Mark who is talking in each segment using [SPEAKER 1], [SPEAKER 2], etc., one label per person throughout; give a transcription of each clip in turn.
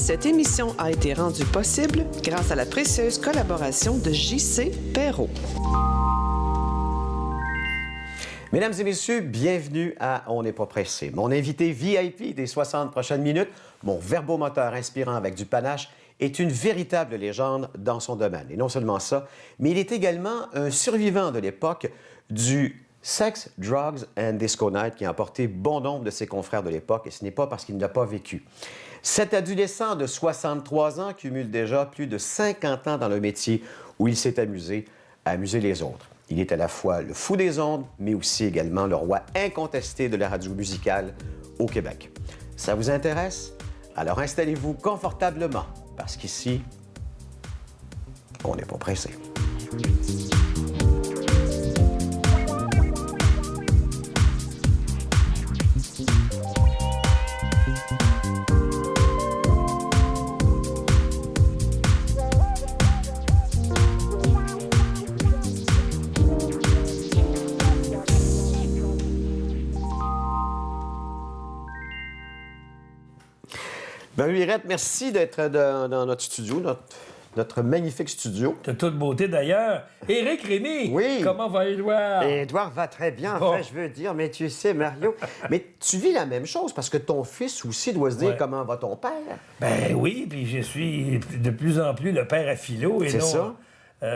[SPEAKER 1] Cette émission a été rendue possible grâce à la précieuse collaboration de J.C. Perrault.
[SPEAKER 2] Mesdames et messieurs, bienvenue à On n'est pas pressé. Mon invité VIP des 60 prochaines minutes, mon verbomoteur inspirant avec du panache, est une véritable légende dans son domaine. Et non seulement ça, mais il est également un survivant de l'époque du Sex, Drugs and Disco Night qui a emporté bon nombre de ses confrères de l'époque, et ce n'est pas parce qu'il ne l'a pas vécu. Cet adolescent de 63 ans cumule déjà plus de 50 ans dans le métier où il s'est amusé à amuser les autres. Il est à la fois le fou des ondes, mais aussi également le roi incontesté de la radio musicale au Québec. Ça vous intéresse? Alors installez-vous confortablement, parce qu'ici, on n'est pas pressé. Ben, Lirette, merci d'être dans notre studio, notre magnifique studio.
[SPEAKER 3] De toute beauté d'ailleurs. Éric Rémy,
[SPEAKER 2] oui.
[SPEAKER 3] Comment va Édouard?
[SPEAKER 2] Édouard va très bien,
[SPEAKER 3] Bon.
[SPEAKER 2] enfin, je veux dire, mais tu sais, Mario, mais tu vis la même chose parce que ton fils aussi doit se dire comment va ton père.
[SPEAKER 3] Ben oui, puis je suis de plus en plus le père à philo et
[SPEAKER 2] C'est
[SPEAKER 3] non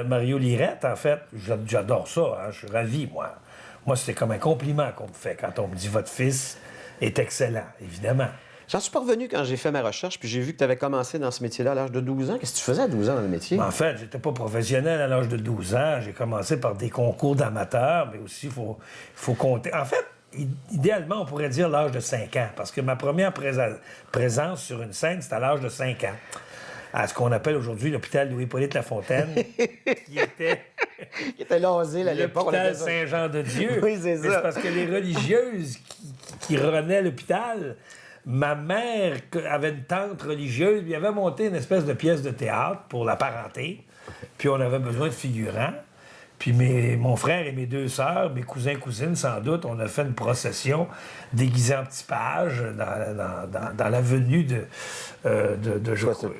[SPEAKER 3] Mario Lirette, en fait. J'adore ça, hein, je suis ravi, moi. Moi, c'est comme un compliment qu'on me fait quand on me dit « Votre fils est excellent », évidemment.
[SPEAKER 2] J'en suis pas revenu quand j'ai fait ma recherche, puis j'ai vu que tu avais commencé dans ce métier-là à l'âge de 12 ans. Qu'est-ce que tu faisais à 12 ans dans le métier?
[SPEAKER 3] En fait, j'étais pas professionnel à l'âge de 12 ans. J'ai commencé par des concours d'amateurs, mais aussi, il faut compter. En fait, idéalement, on pourrait dire l'âge de 5 ans, parce que ma première présence sur une scène, c'était à l'âge de 5 ans. À ce qu'on appelle aujourd'hui l'hôpital Louis-Hippolyte Lafontaine, qui était...
[SPEAKER 2] Qui était l'asile à l'époque.
[SPEAKER 3] L'hôpital Saint-Jean-de-Dieu.
[SPEAKER 2] Oui, c'est ça.
[SPEAKER 3] Mais c'est parce que les religieuses qui renaient l'hôpital... Ma mère avait une tante religieuse, puis avait monté une espèce de pièce de théâtre pour la parenté. Puis on avait besoin de figurants. Puis mon frère et mes 2 sœurs, mes cousins, cousines, sans doute, on a fait une procession déguisée en petits pages dans l'avenue de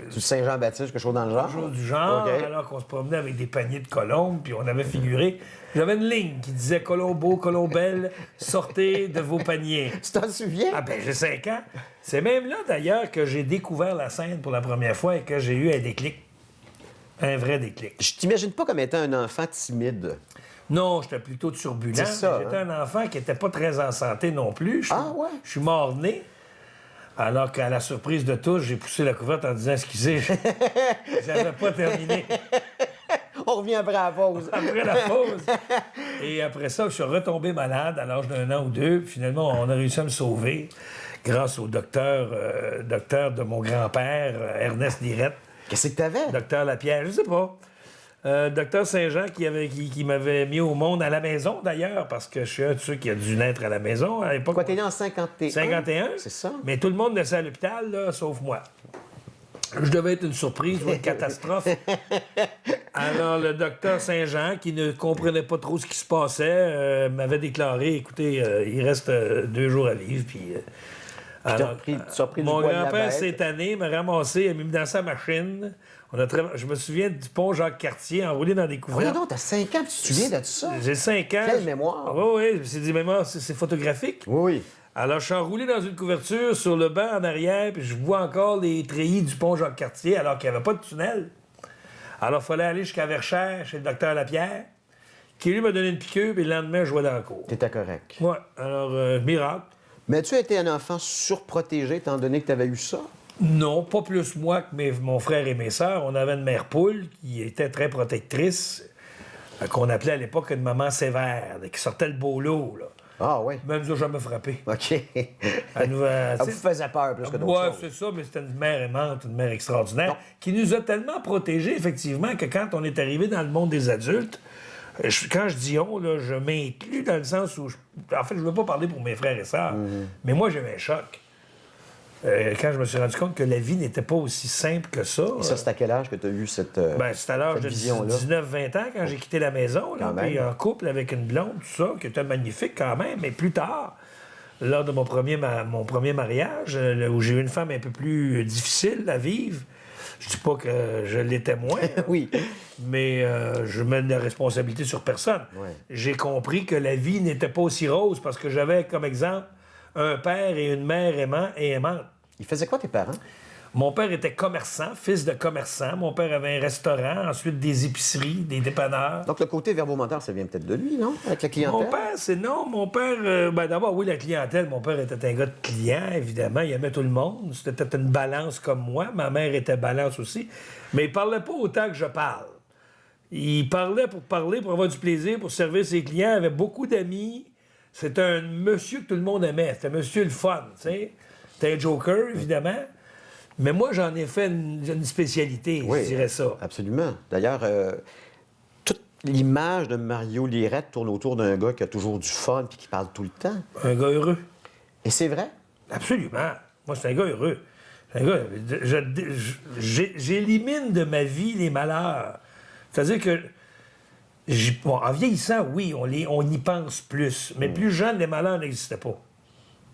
[SPEAKER 2] Du Saint-Jean-Baptiste, quelque chose dans le genre?
[SPEAKER 3] Jour du genre,
[SPEAKER 2] Okay.
[SPEAKER 3] alors qu'on se promenait avec des paniers de colombes, puis on avait figuré. J'avais une ligne qui disait « Colombo, Colombelle, sortez de vos paniers ».
[SPEAKER 2] Tu t'en souviens?
[SPEAKER 3] Ah ben j'ai 5 ans. C'est même là, d'ailleurs, que j'ai découvert la scène pour la première fois et que j'ai eu un déclic. Un vrai déclic.
[SPEAKER 2] Je t'imagine pas comme étant un enfant timide.
[SPEAKER 3] Non, j'étais plutôt turbulent.
[SPEAKER 2] C'est ça,
[SPEAKER 3] J'étais un enfant qui n'était pas très en santé non plus.
[SPEAKER 2] Ah ouais?
[SPEAKER 3] Je suis mort-né. Alors qu'à la surprise de tous, j'ai poussé la couverte en disant « Excusez, j'avais pas terminé. »
[SPEAKER 2] On revient après la pause.
[SPEAKER 3] Après la pause. Et après ça, je suis retombé malade à l'âge d'1 an ou 2. Finalement, on a réussi à me sauver grâce au docteur de mon grand-père, Ernest Lirette.
[SPEAKER 2] Qu'est-ce que t'avais?
[SPEAKER 3] Docteur Lapierre, je sais pas. Docteur Saint-Jean qui m'avait mis au monde à la maison, d'ailleurs, parce que je suis un de ceux qui a dû naître à la maison à l'époque.
[SPEAKER 2] Quoi, t'es né en 51?
[SPEAKER 3] 51.
[SPEAKER 2] C'est ça?
[SPEAKER 3] Mais tout le monde naissait à l'hôpital, là, sauf moi. Je devais être une surprise ou une catastrophe. Alors, le docteur Saint-Jean, qui ne comprenait pas trop ce qui se passait, m'avait déclaré, écoutez, il reste 2 jours à vivre, puis... alors,
[SPEAKER 2] tu as pris du
[SPEAKER 3] mon
[SPEAKER 2] poil de la
[SPEAKER 3] grand-père,
[SPEAKER 2] bête.
[SPEAKER 3] cette année, m'a ramassé, il m'a mis dans sa machine. Je me souviens du pont Jacques-Cartier, enroulé dans des couverts.
[SPEAKER 2] Voyons donc, t'as 5 ans, tu te souviens de ça?
[SPEAKER 3] J'ai 5 ans.
[SPEAKER 2] Quelle mémoire!
[SPEAKER 3] Oui, c'est des mémoires, c'est photographique.
[SPEAKER 2] Oui.
[SPEAKER 3] Alors, je suis enroulé dans une couverture sur le banc en arrière, puis je vois encore les treillis du pont Jacques-Cartier, alors qu'il n'y avait pas de tunnel. Alors, il fallait aller jusqu'à Verchères, chez le docteur Lapierre, qui lui m'a donné une piqûre, puis le lendemain, je jouais dans la cour.
[SPEAKER 2] T'étais correct.
[SPEAKER 3] Ouais, alors, miracle.
[SPEAKER 2] Mais tu as été un enfant surprotégé, étant donné que tu avais eu ça?
[SPEAKER 3] Non, pas plus moi que mon frère et mes sœurs. On avait une mère poule qui était très protectrice, qu'on appelait à l'époque une maman sévère, qui sortait le beau lot, là.
[SPEAKER 2] Ah oui.
[SPEAKER 3] Mais elle nous a jamais frappé.
[SPEAKER 2] OK.
[SPEAKER 3] Elle nous
[SPEAKER 2] Elle vous faisait peur plus que d'autres
[SPEAKER 3] Ouais,
[SPEAKER 2] choses.
[SPEAKER 3] c'est ça, mais c'était une mère aimante, une mère extraordinaire, qui nous a tellement protégés, effectivement, que quand on est arrivé dans le monde des adultes, quand je dis on, là, je m'inclus dans le sens où... En fait, je ne veux pas parler pour mes frères et sœurs, mais moi, j'ai eu un choc. Quand je me suis rendu compte que la vie n'était pas aussi simple que ça.
[SPEAKER 2] Et ça, c'est à quel âge que tu as eu cette
[SPEAKER 3] Ben, c'est à l'âge de
[SPEAKER 2] vision-là?
[SPEAKER 3] 19-20 ans, quand j'ai quitté la maison, là,
[SPEAKER 2] Quand même.
[SPEAKER 3] puis en couple avec une blonde, tout ça, qui était magnifique quand même, mais plus tard, lors de mon premier mariage, où j'ai eu une femme un peu plus difficile à vivre. Je dis pas que je l'étais moins,
[SPEAKER 2] Oui.
[SPEAKER 3] mais je mets la responsabilité sur personne.
[SPEAKER 2] Ouais.
[SPEAKER 3] J'ai compris que la vie n'était pas aussi rose parce que j'avais comme exemple un père et une mère aimants et aimantes.
[SPEAKER 2] Ils faisaient quoi, tes parents?
[SPEAKER 3] Mon père était commerçant, fils de commerçant. Mon père avait un restaurant, ensuite des épiceries, des dépanneurs.
[SPEAKER 2] Donc, le côté verbomoteur, ça vient peut-être de lui, non? Avec la clientèle?
[SPEAKER 3] Mon père, c'est non. Mon père, d'abord, oui, la clientèle. Mon père était un gars de client, évidemment. Il aimait tout le monde. C'était une balance comme moi. Ma mère était balance aussi. Mais il parlait pas autant que je parle. Il parlait, pour avoir du plaisir, pour servir ses clients. Il avait beaucoup d'amis. C'était un monsieur que tout le monde aimait. C'était un monsieur le fun, tu sais. C'était un joker, évidemment. Mais moi, j'en ai fait une spécialité,
[SPEAKER 2] Oui,
[SPEAKER 3] je dirais ça.
[SPEAKER 2] Absolument. D'ailleurs, toute l'image de Mario Lirette tourne autour d'un gars qui a toujours du fun puis qui parle tout le temps.
[SPEAKER 3] Un gars heureux.
[SPEAKER 2] Et c'est vrai?
[SPEAKER 3] Absolument. Moi, c'est un gars heureux. C'est un gars... J'élimine de ma vie les malheurs. C'est-à-dire que... Bon, en vieillissant, oui, on y pense plus. Mais plus jeune, les malheurs n'existaient pas.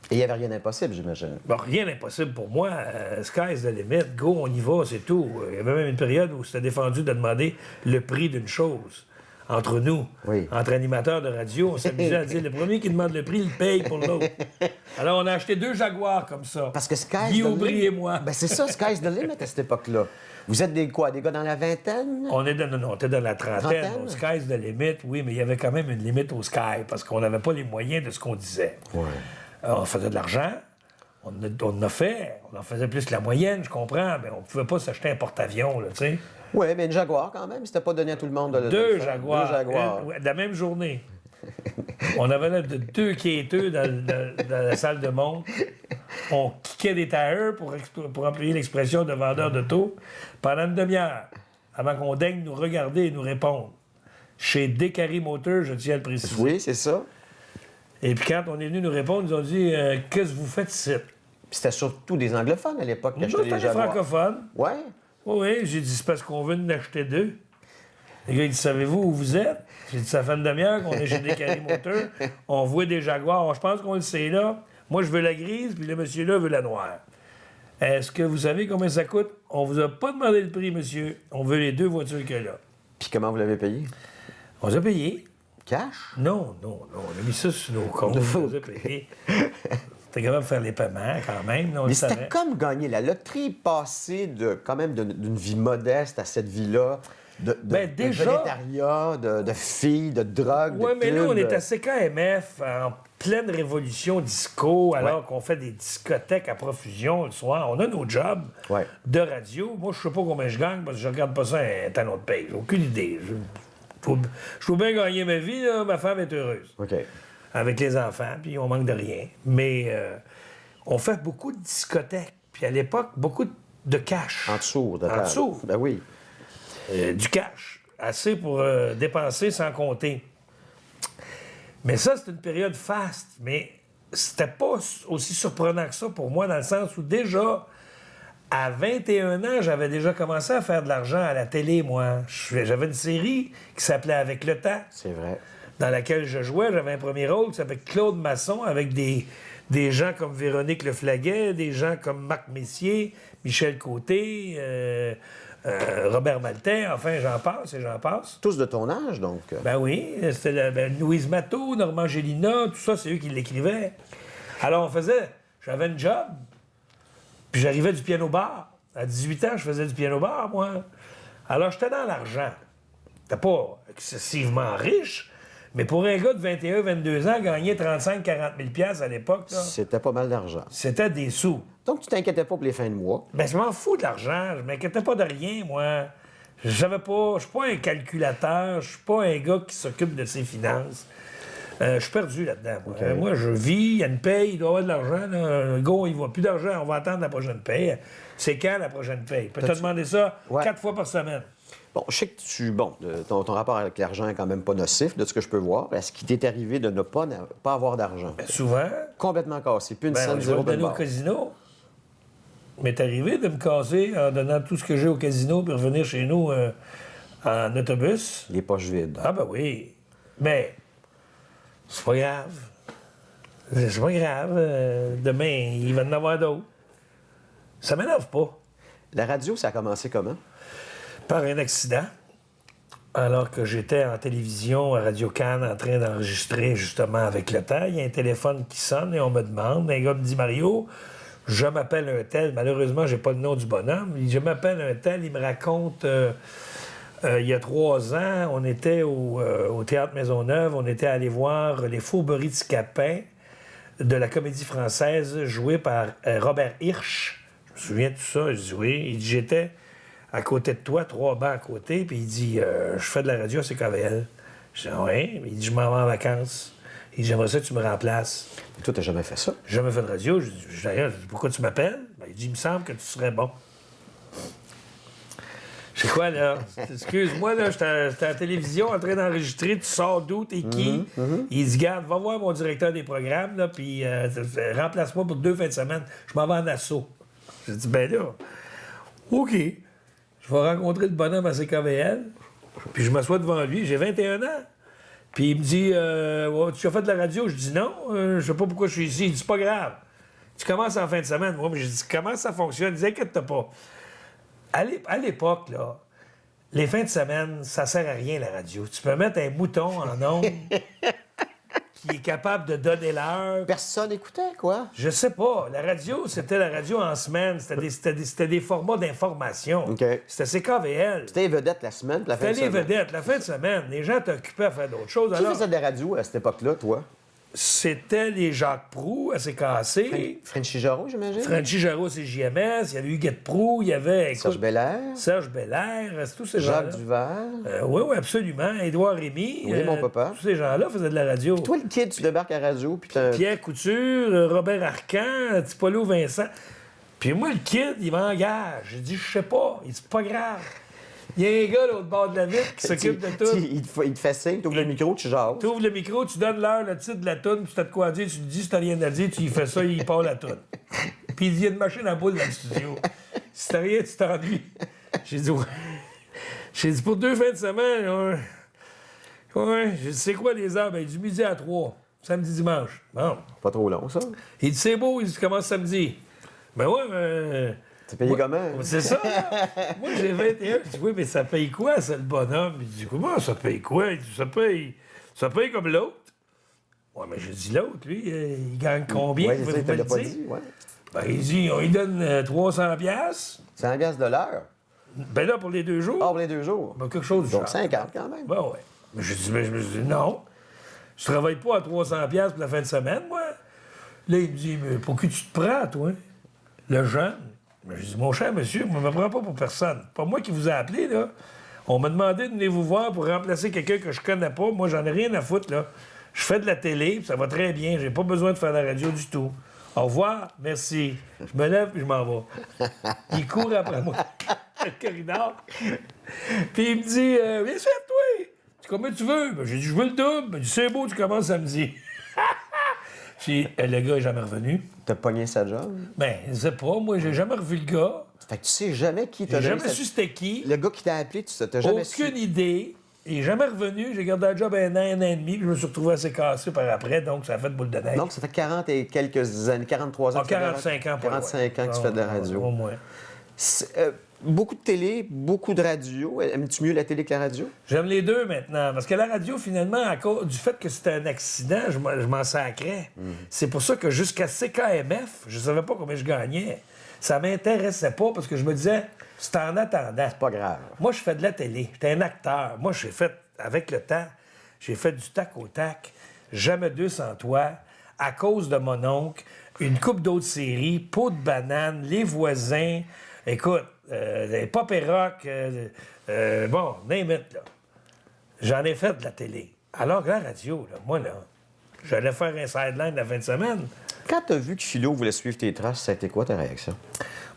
[SPEAKER 2] Et il n'y avait rien d'impossible, j'imagine.
[SPEAKER 3] Bon, rien d'impossible pour moi. Sky's the limit. Go, on y va, c'est tout. Il y avait même une période où c'était défendu de demander le prix d'une chose. Entre nous,
[SPEAKER 2] Oui.
[SPEAKER 3] entre animateurs de radio, on s'amusait à dire le premier qui demande le prix, il paye pour l'autre. Alors, on a acheté 2 Jaguars comme ça.
[SPEAKER 2] Parce que Sky's
[SPEAKER 3] Guy
[SPEAKER 2] the
[SPEAKER 3] Aubry
[SPEAKER 2] limit.
[SPEAKER 3] et moi.
[SPEAKER 2] Ben c'est ça, Sky's the limit à cette époque-là. Vous êtes des quoi? Des gars dans la vingtaine?
[SPEAKER 3] On était dans la trentaine.
[SPEAKER 2] Trentaine?
[SPEAKER 3] Au Sky's the limit, oui, mais il y avait quand même une limite au Sky parce qu'on n'avait pas les moyens de ce qu'on disait.
[SPEAKER 2] Ouais.
[SPEAKER 3] On faisait de l'argent. On en a fait. On en faisait plus que la moyenne, je comprends, mais on pouvait pas s'acheter un porte-avions, là, tu sais.
[SPEAKER 2] Oui, mais une Jaguar quand même. C'était pas donné à tout le monde de le
[SPEAKER 3] 2
[SPEAKER 2] faire.
[SPEAKER 3] Jaguars.
[SPEAKER 2] 2 Jaguars.
[SPEAKER 3] De la même journée. On avait là 2 quêteux dans la salle de montre. On kickait des tailleurs, pour employer l'expression de vendeur d'auto, pendant une demi-heure, avant qu'on daigne nous regarder et nous répondre. Chez Descaries Motors, je tiens à le préciser.
[SPEAKER 2] Oui, c'est ça.
[SPEAKER 3] Et puis quand on est venu nous répondre, ils nous ont dit qu'est-ce que vous faites ici?
[SPEAKER 2] Puis c'était surtout des anglophones à l'époque qui
[SPEAKER 3] Nous
[SPEAKER 2] achetaient
[SPEAKER 3] autres,
[SPEAKER 2] des
[SPEAKER 3] c'était des
[SPEAKER 2] Jaguars.
[SPEAKER 3] francophones.
[SPEAKER 2] Oui.
[SPEAKER 3] Oui, j'ai dit c'est parce qu'on veut en acheter 2. Les gars, ils disent savez-vous où vous êtes? J'ai dit ça fait une demi-heure qu'on est chez Descaries Motors. On voit des Jaguars. Je pense qu'on le sait là. Moi, je veux la grise, puis le monsieur-là veut la noire. Est-ce que vous savez combien ça coûte? On vous a pas demandé le prix, monsieur. On veut les 2 voitures qu'il y a là.
[SPEAKER 2] Puis comment vous l'avez payé?
[SPEAKER 3] On les a payés.
[SPEAKER 2] Cash?
[SPEAKER 3] Non. On a mis ça sur nos comptes. On les a payés. C'était capable de faire les paiements quand même. Là, on
[SPEAKER 2] Mais
[SPEAKER 3] le
[SPEAKER 2] c'était
[SPEAKER 3] savait.
[SPEAKER 2] comme gagner la loterie, passer quand même d'une vie modeste à cette vie-là,
[SPEAKER 3] Ben, déjà-
[SPEAKER 2] de végétariat, de filles, de drogue,
[SPEAKER 3] Oui,
[SPEAKER 2] de
[SPEAKER 3] mais là, on
[SPEAKER 2] pubs.
[SPEAKER 3] est à CKMF en pleine révolution disco, alors qu'on fait des discothèques à profusion le soir. On a nos jobs
[SPEAKER 2] Ouais.
[SPEAKER 3] de radio. Moi, je sais pas combien je gagne parce que je regarde pas ça un talon de paye. J'ai aucune idée. Je peux bien gagner ma vie, là. Ma femme est heureuse.
[SPEAKER 2] OK.
[SPEAKER 3] Avec les enfants, puis on manque de rien. Mais on fait beaucoup de discothèques. Puis à l'époque, beaucoup de cash.
[SPEAKER 2] En dessous, de
[SPEAKER 3] En
[SPEAKER 2] table.
[SPEAKER 3] dessous.
[SPEAKER 2] Ben oui.
[SPEAKER 3] Du cash. Assez pour dépenser sans compter. Mais ça, c'est une période faste. Mais c'était pas aussi surprenant que ça pour moi, dans le sens où déjà, à 21 ans, j'avais déjà commencé à faire de l'argent à la télé, moi. J'avais une série qui s'appelait Avec le temps,
[SPEAKER 2] C'est vrai.
[SPEAKER 3] dans laquelle je jouais. J'avais un premier rôle qui s'appelait Claude Masson, avec des gens comme Véronique Leflaguet, des gens comme Marc Messier, Michel Côté, Robert Maltais, enfin, j'en passe et j'en passe.
[SPEAKER 2] Tous de ton âge, donc.
[SPEAKER 3] Ben oui, c'était Louise Matteau, Normand Gélina, tout ça, c'est eux qui l'écrivaient. Alors, j'avais une job, puis j'arrivais du piano-bar. À 18 ans, je faisais du piano-bar, moi. Alors, j'étais dans l'argent. J'étais pas excessivement riche, mais pour un gars de 21, 22 ans, gagner 35-40 000 $ à l'époque, là,
[SPEAKER 2] C'était pas mal d'argent.
[SPEAKER 3] c'était des sous.
[SPEAKER 2] Donc, tu t'inquiétais pas pour les fins de mois.
[SPEAKER 3] Ben, je m'en fous de l'argent. Je m'inquiétais pas de rien, moi. Je suis pas un calculateur. Je suis pas un gars qui s'occupe de ses finances. Je suis perdu là-dedans. Moi.
[SPEAKER 2] OK.
[SPEAKER 3] Moi, je vis, il y a une paye, il doit y avoir de l'argent. Là. Le gars, il voit plus d'argent, on va attendre la prochaine paye. C'est quand la prochaine paye? Peut-être demander ça
[SPEAKER 2] Ouais.
[SPEAKER 3] 4 fois par semaine.
[SPEAKER 2] Bon, je sais que ton rapport avec l'argent est quand même pas nocif, de ce que je peux voir. Est-ce qu'il t'est arrivé de ne pas avoir d'argent?
[SPEAKER 3] Ben, souvent,
[SPEAKER 2] Complètement cassé. Plus une
[SPEAKER 3] ben,
[SPEAKER 2] scène
[SPEAKER 3] je vais
[SPEAKER 2] zéro
[SPEAKER 3] le
[SPEAKER 2] de
[SPEAKER 3] donner au
[SPEAKER 2] bord.
[SPEAKER 3] casino. M'est arrivé de me casser en donnant tout ce que j'ai au casino puis revenir chez nous en autobus.
[SPEAKER 2] Les poches vides.
[SPEAKER 3] Ah ben oui. Mais c'est pas grave. C'est pas grave. Demain, il va en avoir d'autres. Ça m'énerve pas.
[SPEAKER 2] La radio, ça a commencé comment?
[SPEAKER 3] Par un accident. Alors que j'étais en télévision à Radio-Can en train d'enregistrer justement avec le temps, il y a un téléphone qui sonne et on me demande, un gars me dit « Mario, je m'appelle un tel. » Malheureusement, j'ai pas le nom du bonhomme. Il dit « Je m'appelle un tel. » Il me raconte, il y a 3 ans, on était au Théâtre Maisonneuve, on était allé voir Les Fourberies de Scapin de la Comédie Française jouée par Robert Hirsch. Je me souviens de tout ça. Je dis « Oui. » Il dit « J'étais à côté de toi, 3 bancs à côté. » Puis il dit « Je fais de la radio à CKVL. » Je dis « Oui. » Il dit « Je m'en vais en vacances. » Il dit « J'aimerais ça que tu me remplaces. »
[SPEAKER 2] Toi, t'as jamais fait ça?
[SPEAKER 3] J'ai jamais fait de radio. Je dis « Pourquoi tu m'appelles? » Il dit « Il me semble que tu serais bon. » Je sais quoi, là? Excuse-moi, là, j'étais à la télévision en train d'enregistrer. Tu sors d'où? T'es qui? Il dit « Garde, va voir mon directeur des programmes, là, puis remplace-moi pour 2 fins de semaine. Je m'en vais en assaut. » J'ai dit « Ben là, OK. Je vais rencontrer le bonhomme à CKVL. » Puis je m'assois devant lui. J'ai 21 ans. Puis il me dit ouais, tu as fait de la radio? Je dis non, je sais pas pourquoi je suis ici. Il dit c'est pas grave. Tu commences en fin de semaine. Moi, j'ai dit comment ça fonctionne? Il dit inquiète-toi pas. À l'époque, là, les fins de semaine, ça sert à rien la radio. Tu peux mettre un mouton en ondes qui est capable de donner l'heure.
[SPEAKER 2] Personne écoutait, quoi?
[SPEAKER 3] Je sais pas. La radio, c'était la radio en semaine. C'était des formats d'information.
[SPEAKER 2] OK.
[SPEAKER 3] C'était CKVL.
[SPEAKER 2] C'était les vedettes la semaine, puis la fin de
[SPEAKER 3] C'était les
[SPEAKER 2] semaine.
[SPEAKER 3] vedettes. La fin de semaine, les gens t'occupaient à faire d'autres choses.
[SPEAKER 2] Qui
[SPEAKER 3] Alors,
[SPEAKER 2] faisait de la radio à cette époque-là, toi?
[SPEAKER 3] c'était les Jacques Proulx à CKC.
[SPEAKER 2] Frenchy Jarreau, j'imagine?
[SPEAKER 3] Franchi Jarreau, c'est JMS. Il y avait Huguette Proulx. Il y avait... écoute,
[SPEAKER 2] Serge Belair?
[SPEAKER 3] Serge Belair. C'est tous ces gens-là.
[SPEAKER 2] Jacques Duval?
[SPEAKER 3] Oui, absolument. Édouard Rémy.
[SPEAKER 2] Oui, mon papa.
[SPEAKER 3] Tous ces gens-là faisaient de la radio.
[SPEAKER 2] Toi, le kid, tu débarques à la radio, puis t'as...
[SPEAKER 3] Pierre Couture, Robert Arcan, Tipolo Vincent. Puis moi, le kid, il m'engage. J'ai dit, je sais pas. Il dit, c'est pas grave. Il y a un gars là, au bord de la vitre qui s'occupe de tout.
[SPEAKER 2] Il te fait signe, tu ouvres le micro, tu jases.
[SPEAKER 3] Tu ouvres le micro, tu donnes l'heure, le titre de la toune, puis tu as de quoi dire, tu te dis, si t'as rien à dire, tu y fais ça, il part la toune. Puis il dit, il y a une machine à boule dans le studio. Si t'as rien, tu t'ennuies. J'ai dit, ouais. J'ai dit, pour 2 fins de semaine, ouais. J'ai dit, c'est quoi les heures? Ben, du midi à 3, samedi, dimanche. Bon.
[SPEAKER 2] Pas trop long, ça.
[SPEAKER 3] Il dit, c'est beau, il dit, tu commences samedi. Ben ouais, mais.
[SPEAKER 2] T'es payé comment?
[SPEAKER 3] C'est ça. Moi, j'ai 21. Je dis, oui, mais ça paye quoi, ça, le bonhomme? Il dit, comment ça paye quoi? Il dit, ça paye comme l'autre. Ouais, mais j'ai dit, l'autre, lui, il gagne combien?
[SPEAKER 2] Oui,
[SPEAKER 3] Vous
[SPEAKER 2] c'est ça,
[SPEAKER 3] me
[SPEAKER 2] il
[SPEAKER 3] le
[SPEAKER 2] t'a pas
[SPEAKER 3] dites?
[SPEAKER 2] dit, ouais.
[SPEAKER 3] Ben, il dit, on lui donne 300 piastres.
[SPEAKER 2] 100 piastres de l'heure.
[SPEAKER 3] Ben là, pour les 2 jours.
[SPEAKER 2] Hors les 2 jours.
[SPEAKER 3] Ben, quelque chose du
[SPEAKER 2] Donc
[SPEAKER 3] genre.
[SPEAKER 2] 50 quand même.
[SPEAKER 3] Ben ouais. Mais je me suis dit, non. Je travaille pas à 300 piastres pour la fin de semaine, moi. Là, il me dit, mais pour qui tu te prends, toi? Le jeune. Mais je dis, mon cher monsieur, je ne me prends pas pour personne. Pas moi qui vous ai appelé, là. On m'a demandé de venir vous voir pour remplacer quelqu'un que je connais pas. Moi, j'en ai rien à foutre, là. Je fais de la télé, puis ça va très bien. J'ai pas besoin de faire de la radio du tout. Au revoir, merci. Je me lève, puis je m'en vais. Il court après moi, le corridor. Puis il me dit, viens faire toi. Tu combien tu veux? Ben, j'ai dit, je veux le double. Il dit, c'est beau, tu commences samedi. Puis le gars est jamais revenu.
[SPEAKER 2] T'as pogné sa job?
[SPEAKER 3] Ben, je sais pas. Moi, j'ai jamais revu le gars.
[SPEAKER 2] Fait que tu sais jamais qui t'a
[SPEAKER 3] J'ai
[SPEAKER 2] donné
[SPEAKER 3] jamais
[SPEAKER 2] cette-
[SPEAKER 3] su c'était qui.
[SPEAKER 2] Le gars qui t'a appelé, tu t'as jamais su.
[SPEAKER 3] Aucune idée. Il est jamais revenu. J'ai gardé le job 1 an et demi. Puis je me suis retrouvé assez cassé par après. Donc, ça a fait boule de neige.
[SPEAKER 2] Donc, ça fait 40 et quelques années, 43 ans.
[SPEAKER 3] Ah,
[SPEAKER 2] que tu fais de la
[SPEAKER 3] 45
[SPEAKER 2] radio.
[SPEAKER 3] ans. pas
[SPEAKER 2] 45 ans que tu fais de la radio.
[SPEAKER 3] Au moins.
[SPEAKER 2] Beaucoup de télé, beaucoup de radio. Aimes-tu mieux la télé que la radio?
[SPEAKER 3] J'aime les deux maintenant. Parce que la radio, finalement, à cause du fait que c'était un accident, je m'en sacrais. C'est pour ça que jusqu'à CKMF, je savais pas combien je gagnais. Ça m'intéressait pas parce que je me disais, c'est en attendant.
[SPEAKER 2] Pas grave.
[SPEAKER 3] Moi, je fais de la télé. J'étais un acteur. Moi, j'ai fait, avec le temps, j'ai fait du tac au tac. Jamais 200 toi. À cause de mon oncle, une coupe d'autres séries, Peau de banane, Les voisins. Écoute, les pop et rock, bon, name it, là. J'en ai fait de la télé. Alors que la radio, là, moi, là, j'allais faire un sideline la fin de semaine.
[SPEAKER 2] Quand t'as vu que Philo voulait suivre tes traces, ça a été quoi ta réaction?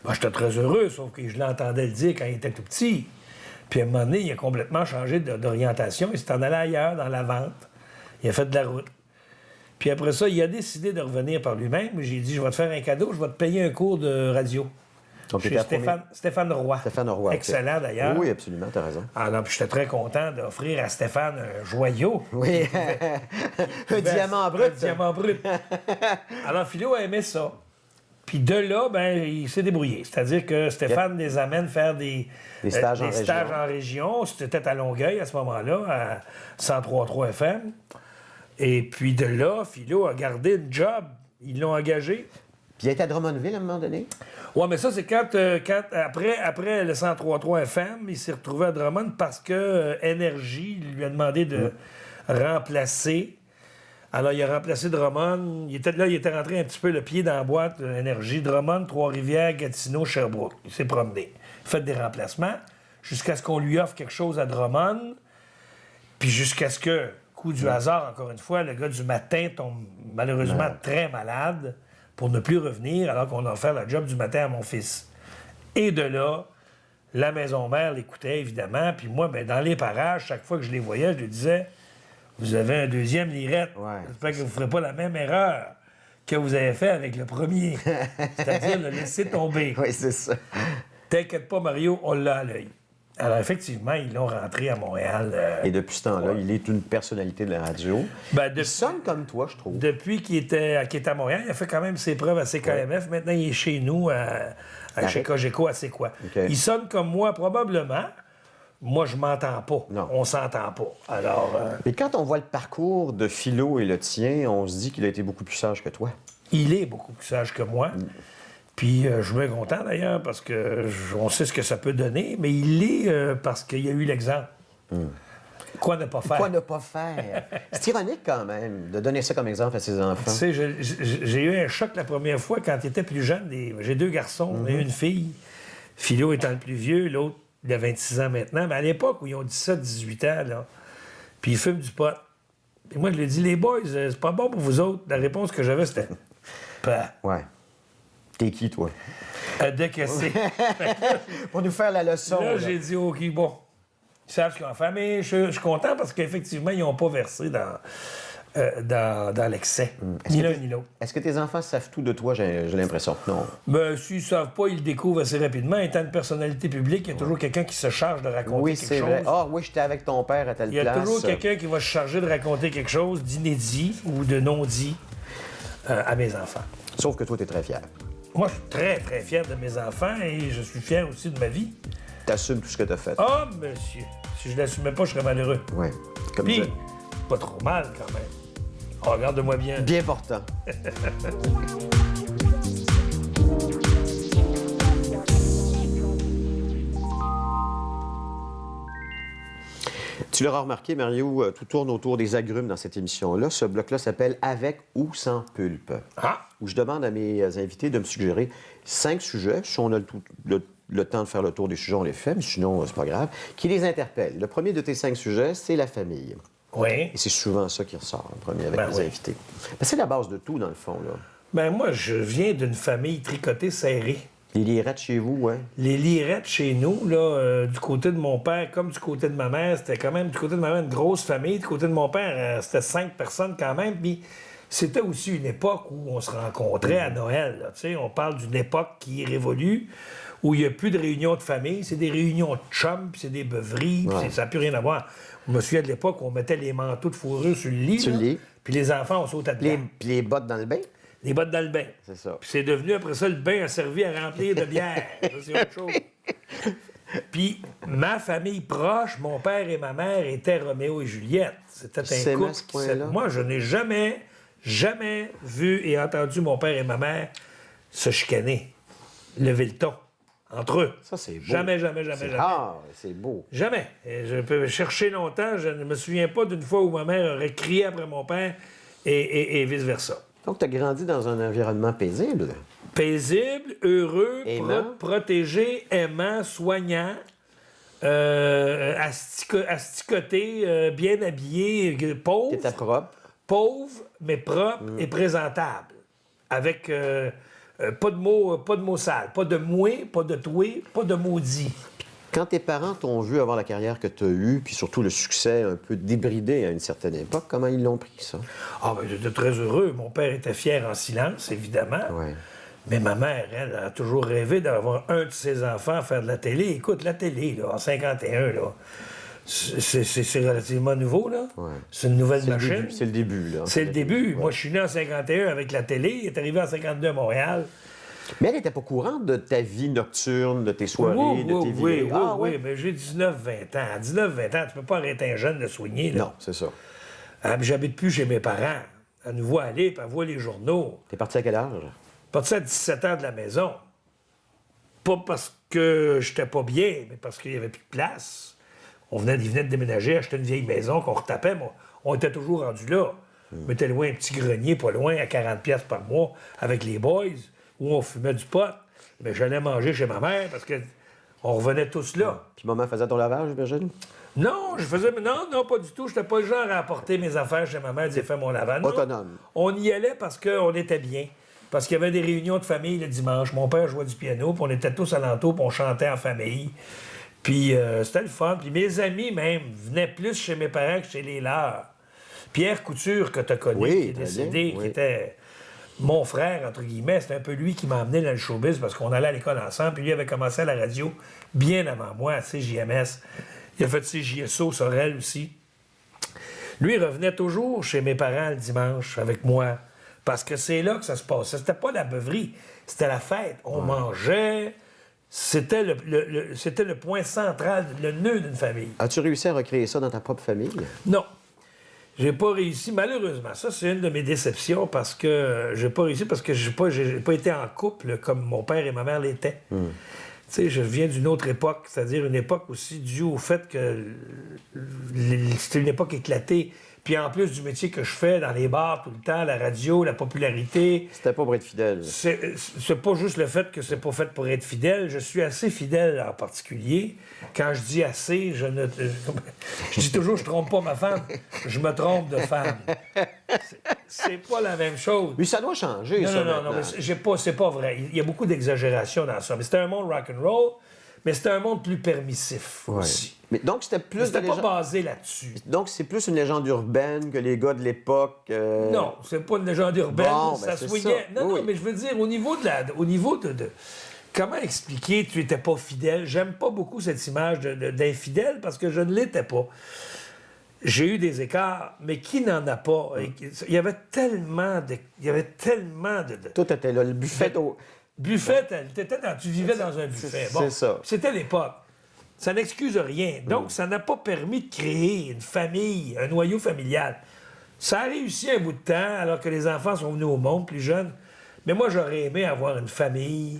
[SPEAKER 3] Moi, j'étais très heureux, sauf que je l'entendais le dire quand il était tout petit. Puis à un moment donné, il a complètement changé d'orientation. Il s'est en allé ailleurs, dans la vente. Il a fait de la route. Puis après ça, il a décidé de revenir par lui-même. J'ai dit, je vais te faire un cadeau, je vais te payer un cours de radio.
[SPEAKER 2] Donc,
[SPEAKER 3] chez
[SPEAKER 2] t'étais à
[SPEAKER 3] Stéphane Roy.
[SPEAKER 2] Stéphane Roy.
[SPEAKER 3] Excellent,
[SPEAKER 2] OK.
[SPEAKER 3] d'ailleurs.
[SPEAKER 2] Oui, absolument, tu as raison.
[SPEAKER 3] Ah non, puis j'étais très content d'offrir à Stéphane un joyau.
[SPEAKER 2] Oui, un diamant brut.
[SPEAKER 3] Un diamant brut. Alors, Philo a aimé ça. Puis de là, ben, il s'est débrouillé. C'est-à-dire que Stéphane les amène faire des
[SPEAKER 2] stages
[SPEAKER 3] en région. C'était à Longueuil à ce moment-là, à 103.3 FM. Et puis de là, Philo a gardé une job. Ils l'ont engagé.
[SPEAKER 2] Puis il a été à Drummondville à un moment donné?
[SPEAKER 3] Oui, mais ça, c'est quand après le 103.3 FM, il s'est retrouvé à Drummond parce que Énergie lui a demandé de remplacer. Alors, il a remplacé Drummond. Il était rentré un petit peu le pied dans la boîte Énergie. Drummond, Trois-Rivières, Gatineau, Sherbrooke. Il s'est promené. Il a fait des remplacements jusqu'à ce qu'on lui offre quelque chose à Drummond. Puis jusqu'à ce que, coup du hasard, encore une fois, le gars du matin tombe malheureusement très malade pour ne plus revenir alors qu'on a offert la job du matin à mon fils. Et de là, la maison mère l'écoutait, évidemment. Puis moi, ben, dans les parages, chaque fois que je les voyais, je lui disais... Vous avez un deuxième lirette.
[SPEAKER 2] Ouais.
[SPEAKER 3] J'espère que vous ne ferez pas la même erreur que vous avez fait avec le premier. C'est-à-dire le laisser tomber.
[SPEAKER 2] Oui, c'est ça.
[SPEAKER 3] T'inquiète pas, Mario, on l'a à l'œil. Alors, effectivement, ils l'ont rentré à Montréal.
[SPEAKER 2] Et depuis ce temps-là, il est une personnalité de la radio.
[SPEAKER 3] Ben,
[SPEAKER 2] Il sonne comme toi, je trouve.
[SPEAKER 3] Depuis qu'il était à Montréal, il a fait quand même ses preuves à CKMF. Maintenant, il est chez nous, chez Cogeco, à C'est quoi.
[SPEAKER 2] Okay.
[SPEAKER 3] Il sonne comme moi, probablement. Moi, je m'entends pas.
[SPEAKER 2] Non.
[SPEAKER 3] On s'entend pas. Alors...
[SPEAKER 2] Mais quand on voit le parcours de Philo et le tien, on se dit qu'il a été beaucoup plus sage que toi.
[SPEAKER 3] Il est beaucoup plus sage que moi. Puis je suis bien content d'ailleurs parce que on sait ce que ça peut donner, mais il l'est parce qu'il y a eu l'exemple. Quoi ne pas faire?
[SPEAKER 2] Quoi ne pas faire? C'est ironique quand même de donner ça comme exemple à ses enfants.
[SPEAKER 3] Tu sais, j'ai eu un choc la première fois quand il était plus jeune. J'ai deux garçons et une fille. Philo étant le plus vieux, l'autre, il a 26 ans maintenant. Mais à l'époque où ils ont 17-18 ans, là, puis ils fument du pot. Puis moi, je lui ai dit, les boys, c'est pas bon pour vous autres. La réponse que j'avais, c'était... Bah.
[SPEAKER 2] Ouais. T'es qui, toi?
[SPEAKER 3] Décaissé.
[SPEAKER 2] Pour nous faire la leçon.
[SPEAKER 3] Là, j'ai dit, OK, bon. Ils savent ce qu'ils vont faire, mais je suis content parce qu'effectivement, ils n'ont pas versé dans l'excès. Ni l'un ni l'autre.
[SPEAKER 2] Est-ce que tes enfants savent tout de toi? J'ai l'impression que non.
[SPEAKER 3] Ben, s'ils ne savent pas, ils le découvrent assez rapidement. Étant une personnalité publique, il y a toujours quelqu'un qui se charge de raconter
[SPEAKER 2] Oui,
[SPEAKER 3] quelque
[SPEAKER 2] c'est
[SPEAKER 3] chose.
[SPEAKER 2] vrai. Ah oui, j'étais avec ton père à telle
[SPEAKER 3] Il y a
[SPEAKER 2] place.
[SPEAKER 3] toujours quelqu'un qui va se charger de raconter quelque chose d'inédit ou de non-dit à mes enfants.
[SPEAKER 2] Sauf que toi, t'es très fier.
[SPEAKER 3] Moi, je suis très, très fier de mes enfants et je suis fier aussi de ma vie.
[SPEAKER 2] T'assumes tout ce que t'as fait.
[SPEAKER 3] Ah, monsieur! Si je l'assumais pas, je serais malheureux.
[SPEAKER 2] Oui. Comme
[SPEAKER 3] Puis,
[SPEAKER 2] ça.
[SPEAKER 3] pas trop mal quand même. Oh, regarde-moi bien.
[SPEAKER 2] Bien portant. Tu l'auras remarqué, Mario, tout tourne autour des agrumes dans cette émission-là. Ce bloc-là s'appelle « Avec ou sans pulpe »,
[SPEAKER 3] Ah!
[SPEAKER 2] où je demande à mes invités de me suggérer 5 sujets. Si on a le temps de faire le tour des sujets, on les fait, mais sinon, c'est pas grave, qui les interpellent. Le premier de tes 5 sujets, c'est la famille.
[SPEAKER 3] Oui.
[SPEAKER 2] Et c'est souvent ça qui ressort, en premier, avec
[SPEAKER 3] Ben
[SPEAKER 2] les
[SPEAKER 3] oui.
[SPEAKER 2] invités. Ben, c'est la base de tout, dans le fond, là.
[SPEAKER 3] Ben moi, je viens d'une famille tricotée serrée.
[SPEAKER 2] Les lirettes chez vous, ouais.
[SPEAKER 3] Les lirettes chez nous, là, du côté de mon père, comme du côté de ma mère, c'était quand même, du côté de ma mère, une grosse famille. Du côté de mon père, c'était 5 personnes quand même. Puis c'était aussi une époque où on se rencontrait à Noël. Là, tu sais, on parle d'une époque qui est révolue, où il n'y a plus de réunions de famille. C'est des réunions de chums, puis c'est des beuveries, puis
[SPEAKER 2] Ouais.
[SPEAKER 3] ça n'a plus rien à voir. Je me souviens de l'époque où on mettait les manteaux de fourrure sur le lit.
[SPEAKER 2] Sur le
[SPEAKER 3] là,
[SPEAKER 2] lit.
[SPEAKER 3] Puis les enfants, on sautait dedans.
[SPEAKER 2] Puis les bottes dans le bain.
[SPEAKER 3] Les bottes dans le bain.
[SPEAKER 2] C'est ça.
[SPEAKER 3] Puis c'est devenu, après ça, le bain a servi à remplir de bière. Ça, c'est autre chose. Puis ma famille proche, mon père et ma mère étaient Roméo et Juliette. C'était
[SPEAKER 2] C'est
[SPEAKER 3] un couple.
[SPEAKER 2] à ce point-là.
[SPEAKER 3] Moi, je n'ai jamais vu et entendu mon père et ma mère se chicaner, lever le ton entre eux.
[SPEAKER 2] Ça, c'est beau.
[SPEAKER 3] Jamais.
[SPEAKER 2] C'est rare, c'est beau.
[SPEAKER 3] Jamais. Et je peux chercher longtemps. Je ne me souviens pas d'une fois où ma mère aurait crié après mon père et vice-versa.
[SPEAKER 2] Donc, tu as grandi dans un environnement paisible.
[SPEAKER 3] Paisible, heureux,
[SPEAKER 2] Aimant.
[SPEAKER 3] protégé, aimant, soignant, asticoté, bien habillé, pauvre.
[SPEAKER 2] T'étais propre.
[SPEAKER 3] Pauvre, mais propre et présentable. Avec pas de mots sales, pas de mouais, pas de toué, pas de maudit.
[SPEAKER 2] Quand tes parents t'ont vu avoir la carrière que tu as eue, puis surtout le succès un peu débridé à une certaine époque, comment ils l'ont pris, ça?
[SPEAKER 3] Ah, ben, j'étais très heureux. Mon père était fier en silence, évidemment.
[SPEAKER 2] Ouais.
[SPEAKER 3] Mais ma mère, elle, a toujours rêvé d'avoir un de ses enfants faire de la télé. Écoute, la télé, là, en 51, là, c'est relativement nouveau, là.
[SPEAKER 2] Ouais.
[SPEAKER 3] C'est une nouvelle machine.
[SPEAKER 2] C'est le début, là.
[SPEAKER 3] C'est le début.
[SPEAKER 2] Ouais.
[SPEAKER 3] Moi, je suis né en 51 avec la télé. Il est arrivé en 52 à Montréal.
[SPEAKER 2] Mais elle n'était pas courante de ta vie nocturne, de tes soirées,
[SPEAKER 3] Oui,
[SPEAKER 2] de tes
[SPEAKER 3] oui,
[SPEAKER 2] vidéos. Ah,
[SPEAKER 3] oui, mais j'ai 19-20 ans. À 19-20 ans, tu peux pas arrêter un jeune de soigner, là.
[SPEAKER 2] Non, c'est ça.
[SPEAKER 3] Mais j'habite plus chez mes parents. Elle nous voit aller, puis elle voit les journaux.
[SPEAKER 2] T'es parti à quel âge?
[SPEAKER 3] Parti à 17 ans de la maison. Pas parce que j'étais pas bien, mais parce qu'il y avait plus de place. Ils venaient de déménager, acheter une vieille maison qu'on retapait, mais on était toujours rendu là. On mettait loin un petit grenier, pas loin, à 40$ par mois, avec les boys, où on fumait du pot. Mais j'allais manger chez ma mère parce que on revenait tous là.
[SPEAKER 2] Puis maman faisait ton lavage, Virginie?
[SPEAKER 3] Non, je faisais. Non, pas du tout. J'étais pas le genre à apporter mes affaires chez ma mère, disait fais mon lavage. Non.
[SPEAKER 2] Autonome.
[SPEAKER 3] On y allait parce qu'on était bien. Parce qu'il y avait des réunions de famille le dimanche. Mon père jouait du piano, puis on était tous alentours, puis on chantait en famille. Puis c'était le fun. Puis mes amis, même, venaient plus chez mes parents que chez les leurs. Pierre Couture, que tu as connu,
[SPEAKER 2] Oui,
[SPEAKER 3] qui est
[SPEAKER 2] très
[SPEAKER 3] décédé,
[SPEAKER 2] bien, oui.
[SPEAKER 3] qui était mon frère, entre guillemets. C'était un peu lui qui m'a emmené dans le showbiz parce qu'on allait à l'école ensemble. Puis lui avait commencé à la radio bien avant moi, à CJMS. Il a fait CJSO, Sorel aussi. Lui, il revenait toujours chez mes parents le dimanche avec moi. Parce que c'est là que ça se passait. C'était pas la beuverie, c'était la fête. On mangeait. C'était le point central, le nœud d'une famille.
[SPEAKER 2] As-tu réussi à recréer ça dans ta propre famille?
[SPEAKER 3] Non. J'ai pas réussi, malheureusement. Ça, c'est une de mes déceptions parce que j'ai pas réussi parce que j'ai pas été en couple comme mon père et ma mère l'étaient. Tu sais, je viens d'une autre époque, c'est-à-dire une époque aussi due au fait que c'était une époque éclatée. Puis en plus du métier que je fais dans les bars tout le temps, la radio, la popularité.
[SPEAKER 2] C'était pas pour être fidèle.
[SPEAKER 3] C'est pas juste le fait que c'est pas fait pour être fidèle. Je suis assez fidèle en particulier. Quand je dis assez, je dis toujours je trompe pas ma femme, je me trompe de femme. C'est pas la même chose.
[SPEAKER 2] Oui, ça doit changer, ça.
[SPEAKER 3] Non, mais c'est pas vrai. Il y a beaucoup d'exagération dans ça. Mais c'était un monde rock'n'roll, mais c'était un monde plus permissif aussi.
[SPEAKER 2] Mais donc, c'était plus
[SPEAKER 3] C'était pas basé là-dessus.
[SPEAKER 2] Donc, c'est plus une légende urbaine que les gars de l'époque.
[SPEAKER 3] Non, c'est pas une légende urbaine.
[SPEAKER 2] Bon,
[SPEAKER 3] ça
[SPEAKER 2] ben, c'est
[SPEAKER 3] soignait.
[SPEAKER 2] ça.
[SPEAKER 3] Non,
[SPEAKER 2] Oui.
[SPEAKER 3] mais je veux dire, au niveau de comment expliquer tu n'étais pas fidèle? J'aime pas beaucoup cette image d'infidèle parce que je ne l'étais pas. J'ai eu des écarts, mais qui n'en a pas? Il y avait tellement de...
[SPEAKER 2] Toi, t'étais là, le buffet au...
[SPEAKER 3] Buffet, tu vivais dans un buffet. Bon,
[SPEAKER 2] c'est ça.
[SPEAKER 3] C'était l'époque. Ça n'excuse rien. Donc, ça n'a pas permis de créer une famille, un noyau familial. Ça a réussi un bout de temps, alors que les enfants sont venus au monde plus jeunes. Mais moi, j'aurais aimé avoir une famille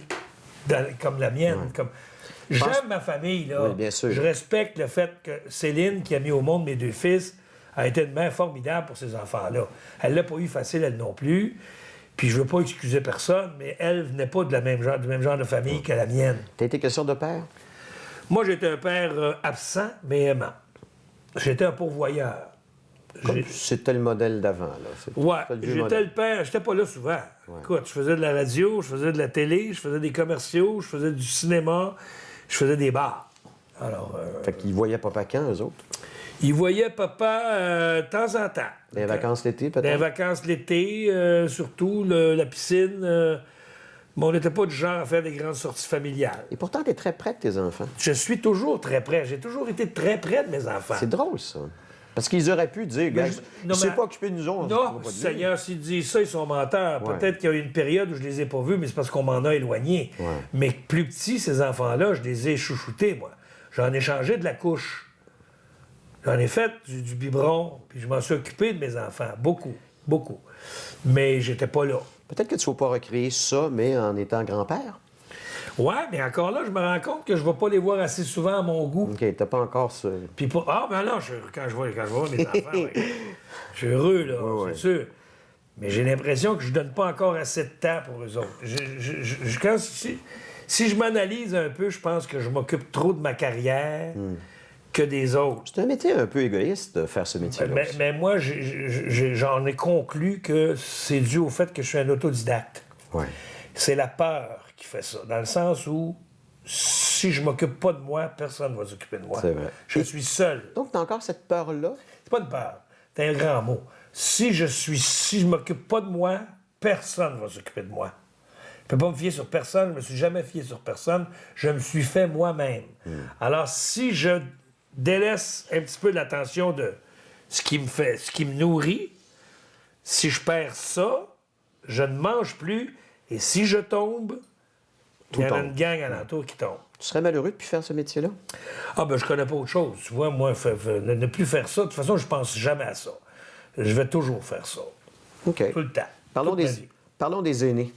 [SPEAKER 3] comme la mienne. J'aime ma famille, là.
[SPEAKER 2] Oui, bien sûr.
[SPEAKER 3] Je respecte le fait que Céline, qui a mis au monde mes deux fils, a été une mère formidable pour ces enfants-là. Elle l'a pas eu facile, elle non plus. Puis je veux pas excuser personne, mais elle venait pas du même genre de famille que la mienne.
[SPEAKER 2] T'as été question de père?
[SPEAKER 3] Moi, j'étais un père absent, mais aimant. J'étais un pourvoyeur.
[SPEAKER 2] C'était le modèle d'avant, là.
[SPEAKER 3] Ouais,
[SPEAKER 2] C'était le vieux
[SPEAKER 3] j'étais
[SPEAKER 2] modèle.
[SPEAKER 3] le père. J'étais pas là souvent. Écoute, je faisais de la radio, je faisais de la télé, je faisais des commerciaux, je faisais du cinéma, je faisais des bars. Alors,
[SPEAKER 2] Fait qu'ils voyaient papa quand, eux autres?
[SPEAKER 3] ils voyaient papa de temps en temps.
[SPEAKER 2] Des vacances l'été,
[SPEAKER 3] Des
[SPEAKER 2] peut-être?
[SPEAKER 3] vacances l'été, surtout la piscine. Mais on n'était pas du genre à faire des grandes sorties familiales.
[SPEAKER 2] Et pourtant, t'es très près de tes enfants.
[SPEAKER 3] Je suis toujours très près. J'ai toujours été très près de mes enfants.
[SPEAKER 2] C'est drôle, ça. Parce qu'ils auraient pu dire, gars,
[SPEAKER 3] non,
[SPEAKER 2] ils ne
[SPEAKER 3] mais-
[SPEAKER 2] pas occupé de nous autres.
[SPEAKER 3] Non,
[SPEAKER 2] on va pas dire.
[SPEAKER 3] Seigneur, s'ils disent ça, ils sont menteurs.
[SPEAKER 2] Ouais.
[SPEAKER 3] Peut-être qu'il y a eu une période où je les ai pas vus, mais c'est parce qu'on m'en a éloignés.
[SPEAKER 2] Ouais.
[SPEAKER 3] Mais plus petits, ces enfants-là, je les ai chouchoutés, moi. J'en ai changé de la couche. J'en ai fait du biberon, puis je m'en suis occupé de mes enfants. Beaucoup, beaucoup. Mais j'étais pas là.
[SPEAKER 2] Peut-être que tu ne vas pas recréer ça, mais en étant grand-père.
[SPEAKER 3] Ouais, mais encore là, je me rends compte que je vais pas les voir assez souvent à mon goût.
[SPEAKER 2] OK, t'as pas encore ça.
[SPEAKER 3] Puis pas... Ah, ben non, quand je vois mes enfants, ouais. Je suis heureux, là,
[SPEAKER 2] Ouais,
[SPEAKER 3] c'est sûr. Mais j'ai l'impression que je donne pas encore assez de temps pour eux autres. Si je m'analyse un peu, je pense que je m'occupe trop de ma carrière que des autres.
[SPEAKER 2] C'est un métier un peu égoïste de faire ce métier-là. aussi.
[SPEAKER 3] Mais moi, j'en ai conclu que c'est dû au fait que je suis un autodidacte.
[SPEAKER 2] Ouais.
[SPEAKER 3] C'est la peur qui fait ça, dans le sens où si je m'occupe pas de moi, personne ne va s'occuper de moi.
[SPEAKER 2] C'est vrai.
[SPEAKER 3] Je suis seul.
[SPEAKER 2] Donc, t'as encore cette peur-là?
[SPEAKER 3] C'est pas une peur. C'est un grand mot. Si je m'occupe pas de moi, personne va s'occuper de moi. peux pas me fier sur personne, je me suis jamais fié sur personne, je me suis fait moi-même. Alors, si je délaisse un petit peu l'attention de ce qui me nourrit, si je perds ça, je ne mange plus, et si je tombe, il y en a une gang alentour qui tombe.
[SPEAKER 2] Tu serais malheureux de plus faire ce métier-là?
[SPEAKER 3] Ah, ben je connais pas autre chose. Tu vois, moi, ne plus faire ça, de toute façon, je pense jamais à ça. Je vais toujours faire ça.
[SPEAKER 2] OK.
[SPEAKER 3] Tout le temps.
[SPEAKER 2] Parlons
[SPEAKER 3] Toute ma vie.
[SPEAKER 2] parlons des aînés.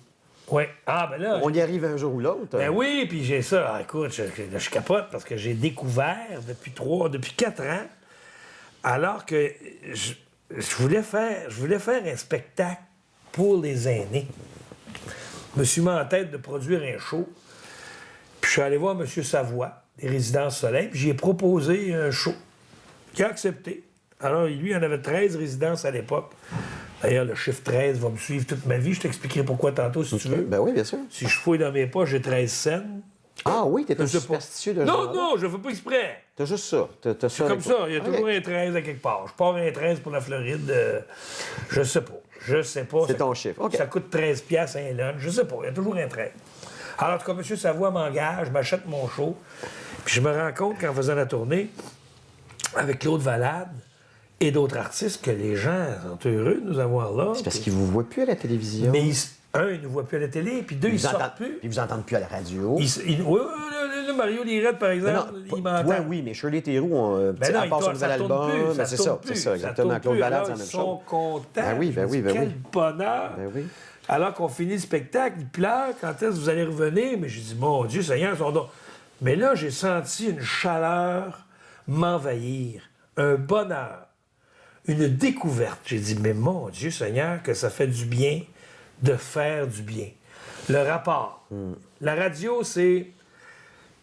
[SPEAKER 3] Oui. Ah, ben là.
[SPEAKER 2] On y arrive un jour ou l'autre.
[SPEAKER 3] Ben oui, puis j'ai ça. Ah, écoute, je capote parce que j'ai découvert depuis 4 ans, alors que je voulais faire un spectacle pour les aînés. Je me suis mis en tête de produire un show. Puis je suis allé voir M. Savoie, des Résidences Soleil, puis j'y ai proposé un show. Il a accepté. Alors, lui, il en avait 13 résidences à l'époque. D'ailleurs, le chiffre 13 va me suivre toute ma vie. Je t'expliquerai pourquoi tantôt, si tu veux.
[SPEAKER 2] Ben oui, bien sûr.
[SPEAKER 3] Si je fouille dans mes poches, j'ai 13 scènes.
[SPEAKER 2] Ah oui, t'es un
[SPEAKER 3] Je sais pas.
[SPEAKER 2] superstitieux de
[SPEAKER 3] Non,
[SPEAKER 2] genre-là.
[SPEAKER 3] non, je ne fais pas exprès.
[SPEAKER 2] T'as juste ça. T'as ça
[SPEAKER 3] C'est comme
[SPEAKER 2] avec
[SPEAKER 3] ça,
[SPEAKER 2] toi.
[SPEAKER 3] il y a
[SPEAKER 2] OK.
[SPEAKER 3] toujours un 13 à quelque part. Je pars un 13 pour la Floride, je sais pas. Je sais pas.
[SPEAKER 2] C'est
[SPEAKER 3] Ça
[SPEAKER 2] ton
[SPEAKER 3] coûte-
[SPEAKER 2] chiffre, OK.
[SPEAKER 3] Ça coûte 13 piastres un lunch, je sais pas. Il y a toujours un 13. Alors, en tout cas, M. Savoie m'engage, m'achète mon show. Puis je me rends compte qu'en faisant la tournée, avec Claude Valade et d'autres artistes, que les gens sont heureux de nous avoir là.
[SPEAKER 2] C'est parce
[SPEAKER 3] Puis-
[SPEAKER 2] qu'ils vous voient plus à la télévision.
[SPEAKER 3] Mais un, ils ne nous voient plus à la télé, puis deux, ils
[SPEAKER 2] vous entendent,
[SPEAKER 3] sortent plus.
[SPEAKER 2] puis vous entendent plus à la radio.
[SPEAKER 3] Oui, oui, là, Mario Lirette, par
[SPEAKER 2] Mais
[SPEAKER 3] exemple,
[SPEAKER 2] non,
[SPEAKER 3] il
[SPEAKER 2] toi,
[SPEAKER 3] m'entend.
[SPEAKER 2] oui, mais Shirley Theroux,
[SPEAKER 3] Ben non,
[SPEAKER 2] à part son nouvel
[SPEAKER 3] ça tourne
[SPEAKER 2] album,
[SPEAKER 3] plus,
[SPEAKER 2] ben c'est ça,
[SPEAKER 3] tourne
[SPEAKER 2] c'est
[SPEAKER 3] plus,
[SPEAKER 2] ça, exactement.
[SPEAKER 3] tourne
[SPEAKER 2] Claude
[SPEAKER 3] plus.
[SPEAKER 2] Valade,
[SPEAKER 3] Alors,
[SPEAKER 2] c'est la même
[SPEAKER 3] ils sont
[SPEAKER 2] chose.
[SPEAKER 3] contents.
[SPEAKER 2] Ben oui,
[SPEAKER 3] Je
[SPEAKER 2] ben
[SPEAKER 3] me
[SPEAKER 2] oui,
[SPEAKER 3] dis,
[SPEAKER 2] ben
[SPEAKER 3] quel
[SPEAKER 2] oui.
[SPEAKER 3] bonheur.
[SPEAKER 2] Ben oui.
[SPEAKER 3] Alors qu'on finit le spectacle, ils pleurent. Quand est-ce que vous allez revenir? Mais j'ai dit, mon Dieu, Seigneur, son don. Mais là, j'ai senti une chaleur m'envahir, un bonheur, une découverte. J'ai dit, mais mon Dieu, Seigneur, que ça fait du bien de faire du bien. Le rapport. La radio, c'est...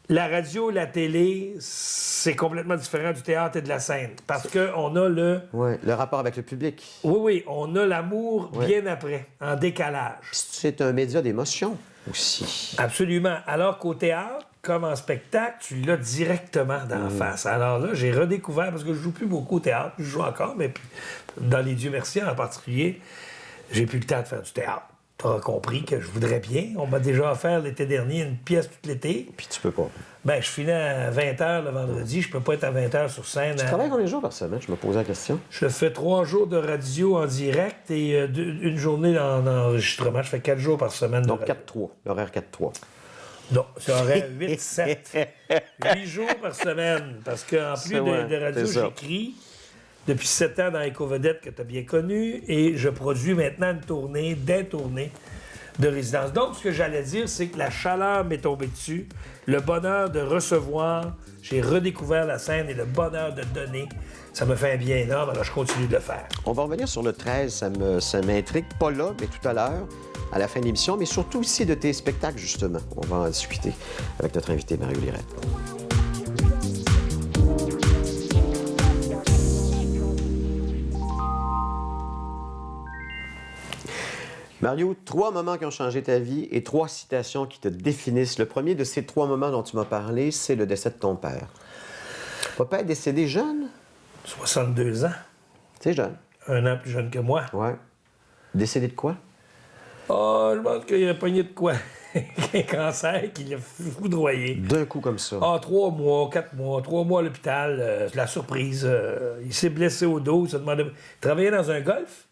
[SPEAKER 3] La radio, la télé, c'est complètement différent du théâtre et de la scène. Parce qu'on a le...
[SPEAKER 2] Ouais, le rapport avec le public.
[SPEAKER 3] Oui, oui, on a l'amour
[SPEAKER 2] Ouais.
[SPEAKER 3] bien après, en décalage.
[SPEAKER 2] C'est un média d'émotion aussi.
[SPEAKER 3] Absolument. Alors qu'au théâtre, comme en spectacle, tu l'as directement d'en face. Alors là, j'ai redécouvert, parce que je joue plus beaucoup au théâtre, je joue encore, mais puis, dans Les Dieux merci en particulier, j'ai plus le temps de faire du théâtre. Tu auras compris que je voudrais bien. On m'a déjà offert l'été dernier une pièce tout l'été.
[SPEAKER 2] Puis tu peux pas.
[SPEAKER 3] Ben, je finis à 20h le vendredi. Je peux pas être à 20h sur scène.
[SPEAKER 2] Tu travailles combien de jours par semaine? Je me posais la question.
[SPEAKER 3] Je fais 3 jours de radio en direct et une journée d'enregistrement. Je fais 4 jours par semaine.
[SPEAKER 2] Donc
[SPEAKER 3] de radio.
[SPEAKER 2] 4-3, l'horaire 4-3.
[SPEAKER 3] Non, ça aurait 8-7. 8 jours par semaine. Parce qu'en plus
[SPEAKER 2] C'est vrai,
[SPEAKER 3] de radio,
[SPEAKER 2] c'est ça.
[SPEAKER 3] j'écris depuis 7 ans dans Éco-Vedette que tu as bien connu et je produis maintenant des tournées de résidence. Donc, ce que j'allais dire, c'est que la chaleur m'est tombée dessus, le bonheur de recevoir, j'ai redécouvert la scène et le bonheur de donner, ça me fait un bien énorme, alors je continue de le faire.
[SPEAKER 2] On va revenir sur le 13, ça m'intrigue. Pas là, mais tout à l'heure, à la fin de l'émission, mais surtout aussi de tes spectacles, justement. On va en discuter avec notre invité, Mario Lirette. Mario, 3 moments qui ont changé ta vie et 3 citations qui te définissent. Le premier de ces 3 moments dont tu m'as parlé, c'est le décès de ton père. Papa est décédé jeune?
[SPEAKER 3] 62 ans,
[SPEAKER 2] C'est jeune.
[SPEAKER 3] 1 an plus jeune que moi.
[SPEAKER 2] Ouais. Décédé de quoi?
[SPEAKER 3] Oh, je pense qu'il a pogné de quoi? Un cancer qui l'a foudroyé.
[SPEAKER 2] D'un coup comme ça.
[SPEAKER 3] Ah, 3 mois, 4 mois, 3 mois à l'hôpital, la surprise. Il s'est blessé au dos, il se demandait... Il travaillait dans un golf.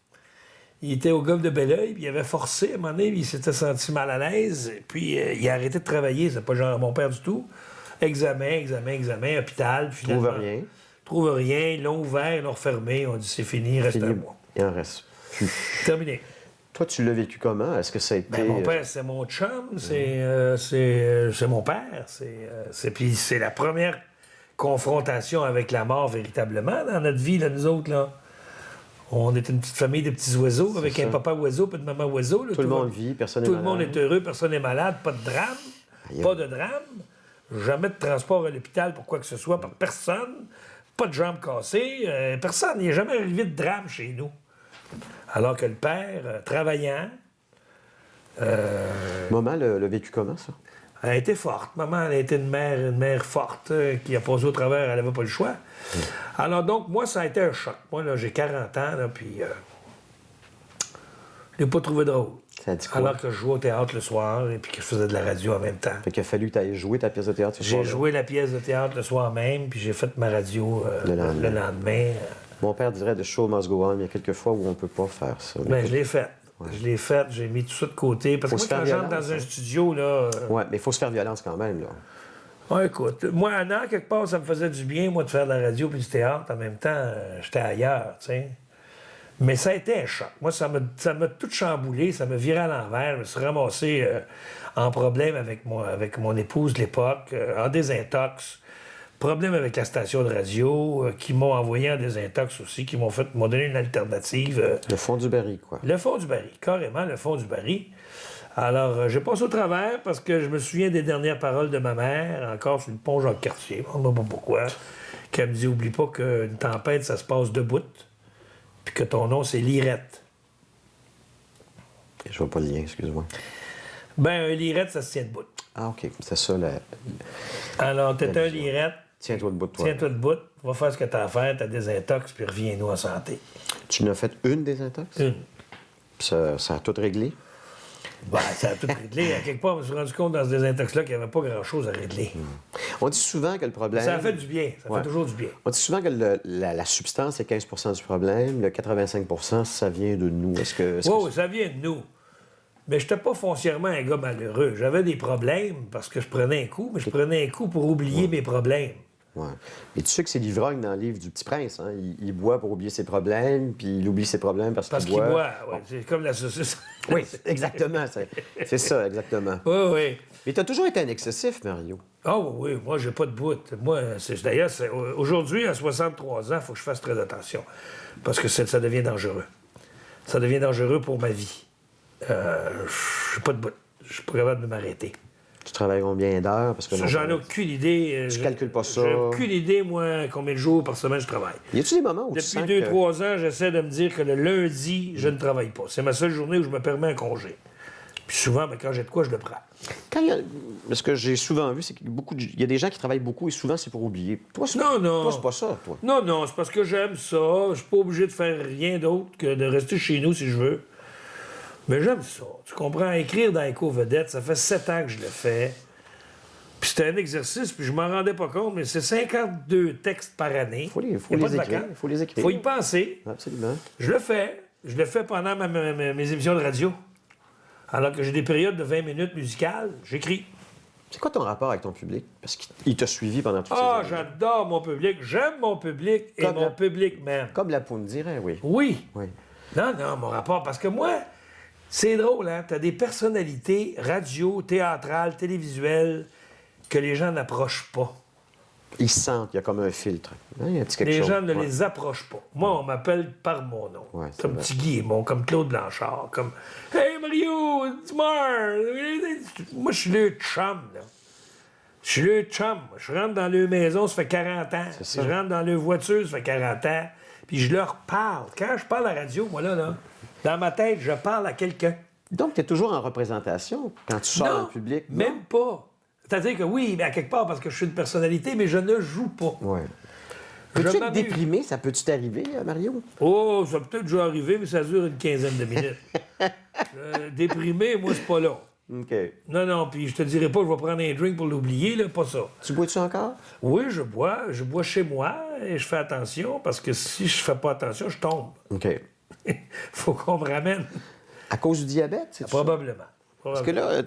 [SPEAKER 3] Il était au golf de Belleuil, puis il avait forcé à un moment donné, puis il s'était senti mal à l'aise, puis il a arrêté de travailler, c'est pas genre mon père du tout. Examen, hôpital, finalement.
[SPEAKER 2] Trouve rien.
[SPEAKER 3] Trouve rien, ils l'ont ouvert, ils l'ont refermé, on dit c'est fini, il reste un mois.
[SPEAKER 2] Il en reste plus.
[SPEAKER 3] Terminé.
[SPEAKER 2] Toi, tu l'as vécu comment? Est-ce que ça a été...
[SPEAKER 3] Ben, mon père, c'est mon chum, c'est mon père. Puis c'est la première confrontation avec la mort véritablement dans notre vie, là, nous autres. Là. On est une petite famille de petits oiseaux avec
[SPEAKER 2] ça.
[SPEAKER 3] un papa oiseau et une maman oiseau. Là,
[SPEAKER 2] Tout le
[SPEAKER 3] va-
[SPEAKER 2] monde vit, personne n'est
[SPEAKER 3] Tout le monde
[SPEAKER 2] malade.
[SPEAKER 3] est heureux, personne n'est malade, pas de drame.
[SPEAKER 2] Aïe.
[SPEAKER 3] Pas de drame. Jamais de transport à l'hôpital pour quoi que ce soit par personne. Pas de jambes cassées. Personne. Il n'est jamais arrivé de drame chez nous. Alors que le père, travaillant,
[SPEAKER 2] Maman l'a vécu comment, ça?
[SPEAKER 3] elle a été forte. Maman, elle a été une mère forte qui a passé au travers, elle n'avait pas le choix. Alors donc, moi, ça a été un choc. Moi, là, j'ai 40 ans, là, puis Je l'ai pas trouvé drôle.
[SPEAKER 2] Ça a dit quoi?
[SPEAKER 3] Alors que je jouais au théâtre le soir et puis que je faisais de la radio en même temps.
[SPEAKER 2] Fait qu'il a fallu que tu ailles jouer ta pièce de théâtre ce
[SPEAKER 3] J'ai
[SPEAKER 2] soir-là.
[SPEAKER 3] joué la pièce de théâtre le soir même, puis j'ai fait ma radio
[SPEAKER 2] Le lendemain.
[SPEAKER 3] le lendemain.
[SPEAKER 2] Mon père dirait de show must go on. Il y a quelques fois où on peut pas faire ça.
[SPEAKER 3] Ben, je l'ai fait. Je l'ai fait, j'ai mis tout ça de côté. Parce que
[SPEAKER 2] Faut
[SPEAKER 3] moi,
[SPEAKER 2] se
[SPEAKER 3] quand
[SPEAKER 2] faire
[SPEAKER 3] j'entre dans
[SPEAKER 2] violence,
[SPEAKER 3] un studio, là...
[SPEAKER 2] Ouais, mais il faut se faire violence quand même, là.
[SPEAKER 3] Ouais, écoute, moi, un an, quelque part, ça me faisait du bien, moi, de faire de la radio puis du théâtre. En même temps, j'étais ailleurs, tu sais. Mais ça a été un choc. Moi, ça m'a tout chamboulé, ça m'a viré à l'envers. Je me suis ramassé en problème avec mon épouse de l'époque, en désintox. Problème avec la station de radio, qui m'ont envoyé en désintox aussi, qui m'ont donné une alternative.
[SPEAKER 2] Le fond du baril, quoi.
[SPEAKER 3] Le fond du baril, carrément le fond du baril. Alors, j'ai passé au travers parce que je me souviens des dernières paroles de ma mère, encore sur le pont Jacques-Cartier, on ne sait pas pourquoi, qu'elle me dit « Oublie pas qu'une tempête, ça se passe debout, puis que ton nom, c'est Lirette.
[SPEAKER 2] Je vois pas le lien, excuse-moi. »
[SPEAKER 3] Ben, un Lirette, ça se tient debout.
[SPEAKER 2] Ah, OK. C'est ça,
[SPEAKER 3] Alors, t'es un Lirette,
[SPEAKER 2] Tiens-toi debout de toi.
[SPEAKER 3] tiens-toi debout, va faire ce que t'as à faire, t'as des intox, puis reviens-nous en santé.
[SPEAKER 2] Tu n'as fait une des intox?
[SPEAKER 3] Une.
[SPEAKER 2] Puis ça a tout réglé?
[SPEAKER 3] Ben, ça a tout réglé. À quelque part, je me suis rendu compte dans ce désintox-là qu'il n'y avait pas grand-chose à régler.
[SPEAKER 2] On dit souvent que le problème...
[SPEAKER 3] Ça a fait du bien. Ça fait toujours du bien.
[SPEAKER 2] On dit souvent que la substance est 15 du problème, le 85 ça vient de nous.
[SPEAKER 3] Oui, ça vient de nous. Mais je n'étais pas foncièrement un gars malheureux. J'avais des problèmes parce que je prenais un coup, mais je prenais un coup pour oublier mes problèmes.
[SPEAKER 2] Ouais. Mais tu sais que c'est l'ivrogne dans le livre du Petit Prince. Hein? Il boit pour oublier ses problèmes, puis il oublie ses problèmes parce qu'il boit.
[SPEAKER 3] Ouais. C'est comme la saucisse.
[SPEAKER 2] Oui, exactement. C'est ça, exactement.
[SPEAKER 3] Oui, oui.
[SPEAKER 2] Mais tu as toujours été un excessif, Mario.
[SPEAKER 3] Ah oui, moi, j'ai pas de bout. Moi, d'ailleurs, aujourd'hui, à 63 ans, il faut que je fasse très attention. Parce que ça devient dangereux. Ça devient dangereux pour ma vie. J'ai pas de bout. Je suis pas capable de m'arrêter.
[SPEAKER 2] Tu travailles combien d'heures? Parce que
[SPEAKER 3] J'en ai aucune idée.
[SPEAKER 2] Tu calcules pas ça?
[SPEAKER 3] J'ai aucune idée, moi, combien de jours par semaine je travaille.
[SPEAKER 2] Y a-tu des moments où tu sens
[SPEAKER 3] Depuis
[SPEAKER 2] que...
[SPEAKER 3] 2-3 ans, j'essaie de me dire que le lundi, je ne travaille pas. C'est ma seule journée où je me permets un congé. Puis souvent, ben, quand j'ai de quoi, je le prends.
[SPEAKER 2] Ce que j'ai souvent vu, c'est qu'il y a des gens qui travaillent beaucoup et souvent, c'est pour oublier. Toi, c'est pas ça, toi.
[SPEAKER 3] Non, c'est parce que j'aime ça. Je suis pas obligé de faire rien d'autre que de rester chez nous si je veux. Mais j'aime ça. Tu comprends? Écrire dans Éco-Vedette, ça fait 7 ans que je le fais. Puis c'était un exercice, puis je m'en rendais pas compte, mais c'est 52 textes par année.
[SPEAKER 2] Faut les écrire.
[SPEAKER 3] Il faut y penser.
[SPEAKER 2] Absolument.
[SPEAKER 3] Je le fais. Je le fais pendant mes émissions de radio. Alors que j'ai des périodes de 20 minutes musicales, j'écris.
[SPEAKER 2] C'est quoi ton rapport avec ton public? Parce qu'il t'a suivi pendant toutes ces
[SPEAKER 3] Ah,
[SPEAKER 2] années.
[SPEAKER 3] j'adore mon public. J'aime mon public et mon public m'aime.
[SPEAKER 2] Comme la poune dirait, oui.
[SPEAKER 3] Oui.
[SPEAKER 2] Oui.
[SPEAKER 3] Non, mon rapport. Parce que moi, c'est drôle, hein? T'as des personnalités radio, théâtrales, télévisuelles que les gens n'approchent pas.
[SPEAKER 2] Ils sentent, il y a comme un filtre. Hein, il y a un petit quelque
[SPEAKER 3] Les
[SPEAKER 2] chose.
[SPEAKER 3] gens ne les approchent pas. Moi, on m'appelle par mon nom.
[SPEAKER 2] Ouais, c'est
[SPEAKER 3] Comme
[SPEAKER 2] vrai.
[SPEAKER 3] Petit Guillemot, comme Claude Blanchard, comme « Hey Mario, Dimar! » Moi, je suis le chum, là. Je suis le chum. Je rentre dans leur maison, ça fait 40 ans.
[SPEAKER 2] C'est ça.
[SPEAKER 3] Je rentre dans leur voiture, ça fait 40 ans. Puis je leur parle. Quand je parle à la radio, moi, là, dans ma tête, je parle à quelqu'un.
[SPEAKER 2] Donc, tu es toujours en représentation quand tu sors dans le public. non?
[SPEAKER 3] Même pas. C'est-à-dire que oui, mais à quelque part, parce que je suis une personnalité, mais je ne joue pas.
[SPEAKER 2] Oui.
[SPEAKER 3] Je
[SPEAKER 2] Peux-tu être
[SPEAKER 3] m'amuse.
[SPEAKER 2] déprimé? Ça peut-tu t'arriver, Mario?
[SPEAKER 3] Oh, ça peut être déjà arrivé, mais ça dure une quinzaine de minutes. Déprimé, moi, c'est pas là.
[SPEAKER 2] OK.
[SPEAKER 3] Non, puis je te dirais pas que je vais prendre un drink pour l'oublier, là, pas ça.
[SPEAKER 2] Tu bois-tu encore?
[SPEAKER 3] Oui, je bois chez moi et je fais attention, parce que si je fais pas attention, je tombe.
[SPEAKER 2] OK.
[SPEAKER 3] Faut qu'on me ramène.
[SPEAKER 2] À cause du diabète, c'est ça?
[SPEAKER 3] Probablement.
[SPEAKER 2] Parce que là,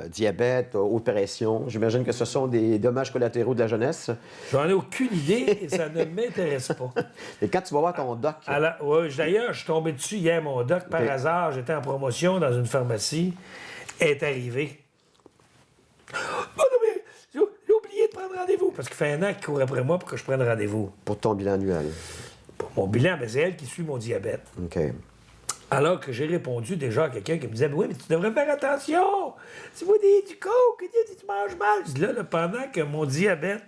[SPEAKER 2] diabète, haute pression, j'imagine que ce sont des dommages collatéraux de la jeunesse.
[SPEAKER 3] J'en ai aucune idée et ça ne m'intéresse pas.
[SPEAKER 2] Et quand tu vas voir ton doc...
[SPEAKER 3] D'ailleurs, je suis tombé dessus hier, mon doc, par hasard. J'étais en promotion dans une pharmacie. Est arrivé. Oh non, mais j'ai oublié de prendre rendez-vous. Parce qu'il fait un an qu'il court après moi pour que je prenne rendez-vous.
[SPEAKER 2] Pour ton bilan annuel.
[SPEAKER 3] Pour mon bilan, ben, c'est elle qui suit mon diabète.
[SPEAKER 2] OK.
[SPEAKER 3] Alors que j'ai répondu déjà à quelqu'un qui me disait « Oui, mais tu devrais faire attention! Tu bois du coke, tu manges mal! » Je dis là, pendant que mon diabète...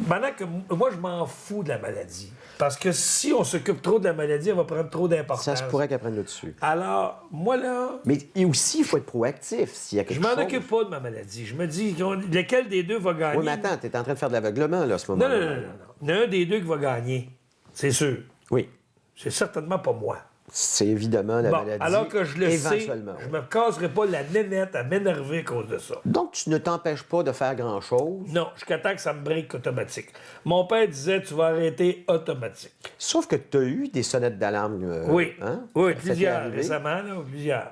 [SPEAKER 3] Pendant que moi, je m'en fous de la maladie. Parce que si on s'occupe trop de la maladie, elle va prendre trop d'importance.
[SPEAKER 2] Ça se pourrait qu'elle prenne le dessus.
[SPEAKER 3] Alors, moi, là...
[SPEAKER 2] Mais aussi, il faut être proactif. S'il y a quelque
[SPEAKER 3] Je m'en
[SPEAKER 2] chose...
[SPEAKER 3] occupe pas de ma maladie. Je me dis, lequel des deux va gagner?
[SPEAKER 2] Oui, mais attends, tu es en train de faire de l'aveuglement, là, à ce moment-là.
[SPEAKER 3] Non. Il y en a un des deux qui va gagner. C'est sûr.
[SPEAKER 2] Oui.
[SPEAKER 3] C'est certainement pas moi.
[SPEAKER 2] c'est évidemment la
[SPEAKER 3] Bon,
[SPEAKER 2] maladie.
[SPEAKER 3] alors que je le sais,
[SPEAKER 2] éventuellement.
[SPEAKER 3] je me casserai pas la nénette à m'énerver à cause de ça.
[SPEAKER 2] Donc, tu ne t'empêches pas de faire grand-chose.
[SPEAKER 3] Non, jusqu'à temps que ça me break automatique. Mon père disait, tu vas arrêter automatique.
[SPEAKER 2] Sauf que tu as eu des sonnettes d'alarme.
[SPEAKER 3] Oui,
[SPEAKER 2] hein?
[SPEAKER 3] oui,
[SPEAKER 2] Ça t'est
[SPEAKER 3] plusieurs,
[SPEAKER 2] arrivé.
[SPEAKER 3] récemment, là, plusieurs.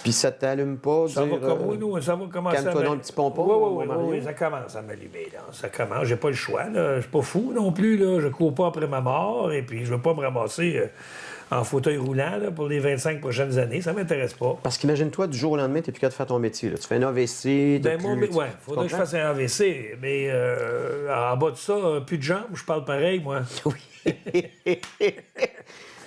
[SPEAKER 2] Puis ça t'allume pas.
[SPEAKER 3] Ça
[SPEAKER 2] dire,
[SPEAKER 3] va comme oui, nous, ça va commencer à
[SPEAKER 2] calme-toi donc,
[SPEAKER 3] m'allumer.
[SPEAKER 2] petit pompon,
[SPEAKER 3] Oui,
[SPEAKER 2] mon Mario.
[SPEAKER 3] oui, ça commence à m'allumer, là. Ça commence, j'ai pas le choix, là. Je suis pas fou non plus, là. Je cours pas après ma mort, et puis je veux pas me ramasser en fauteuil roulant, là, pour les 25 prochaines années. Ça m'intéresse pas.
[SPEAKER 2] Parce qu'imagine-toi, du jour au lendemain, tu n'es plus capable de faire ton métier. Là. Tu fais un AVC.
[SPEAKER 3] Ben,
[SPEAKER 2] tu
[SPEAKER 3] faudrait que je fasse un AVC, mais en bas de ça, plus de jambes, je parle pareil, moi.
[SPEAKER 2] Oui.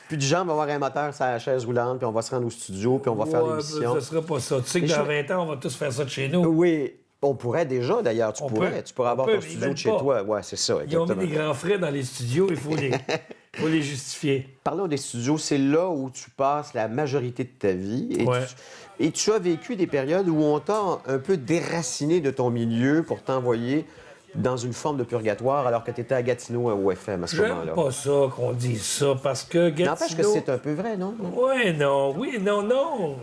[SPEAKER 2] Plus de jambes, on va avoir un moteur sur la chaise roulante, puis on va se rendre au studio, puis on va faire
[SPEAKER 3] Ouais,
[SPEAKER 2] l'émission.
[SPEAKER 3] ce serait pas ça. Tu sais que
[SPEAKER 2] Mais
[SPEAKER 3] dans
[SPEAKER 2] je-
[SPEAKER 3] 20 ans, on va tous faire ça de chez nous.
[SPEAKER 2] Oui, on pourrait déjà, d'ailleurs. Tu
[SPEAKER 3] On
[SPEAKER 2] pourrais.
[SPEAKER 3] peut.
[SPEAKER 2] Tu pourrais avoir
[SPEAKER 3] On peut,
[SPEAKER 2] ton
[SPEAKER 3] mais ils
[SPEAKER 2] studio de
[SPEAKER 3] veulent
[SPEAKER 2] chez
[SPEAKER 3] pas.
[SPEAKER 2] toi. Oui, c'est ça,
[SPEAKER 3] Ils ont mis
[SPEAKER 2] exactement.
[SPEAKER 3] des grands frais dans les studios, il faut faut les justifier.
[SPEAKER 2] Parlons des studios, c'est là où tu passes la majorité de ta vie. Et,
[SPEAKER 3] Ouais.
[SPEAKER 2] tu as vécu des périodes où on t'a un peu déraciné de ton milieu pour t'envoyer dans une forme de purgatoire alors que tu étais à Gatineau au FM à ce
[SPEAKER 3] J'aime
[SPEAKER 2] moment-là.
[SPEAKER 3] pas ça qu'on dise ça, parce que
[SPEAKER 2] N'empêche que
[SPEAKER 3] Gatineau...
[SPEAKER 2] c'est un peu vrai, non?
[SPEAKER 3] Oui, non.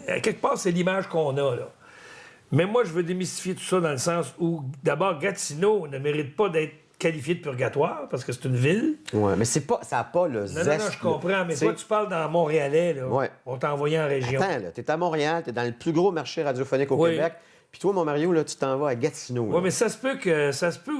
[SPEAKER 3] À quelque part, c'est l'image qu'on a, là. Mais moi, je veux démystifier tout ça dans le sens où, d'abord, Gatineau ne mérite pas d'être qualifié de purgatoire, parce que c'est une ville.
[SPEAKER 2] Oui, mais c'est pas, ça n'a pas le
[SPEAKER 3] Non,
[SPEAKER 2] zeste.
[SPEAKER 3] non, je comprends, mais
[SPEAKER 2] C'est-
[SPEAKER 3] toi, tu parles dans Montréalais, là.
[SPEAKER 2] Ouais.
[SPEAKER 3] On t'a envoyé en région.
[SPEAKER 2] Attends, là, t'es à Montréal, t'es dans le plus gros marché radiophonique au
[SPEAKER 3] Oui.
[SPEAKER 2] Québec. Puis toi, mon Mario, là, tu t'en vas à Gatineau. là.
[SPEAKER 3] Oui, mais ça se peut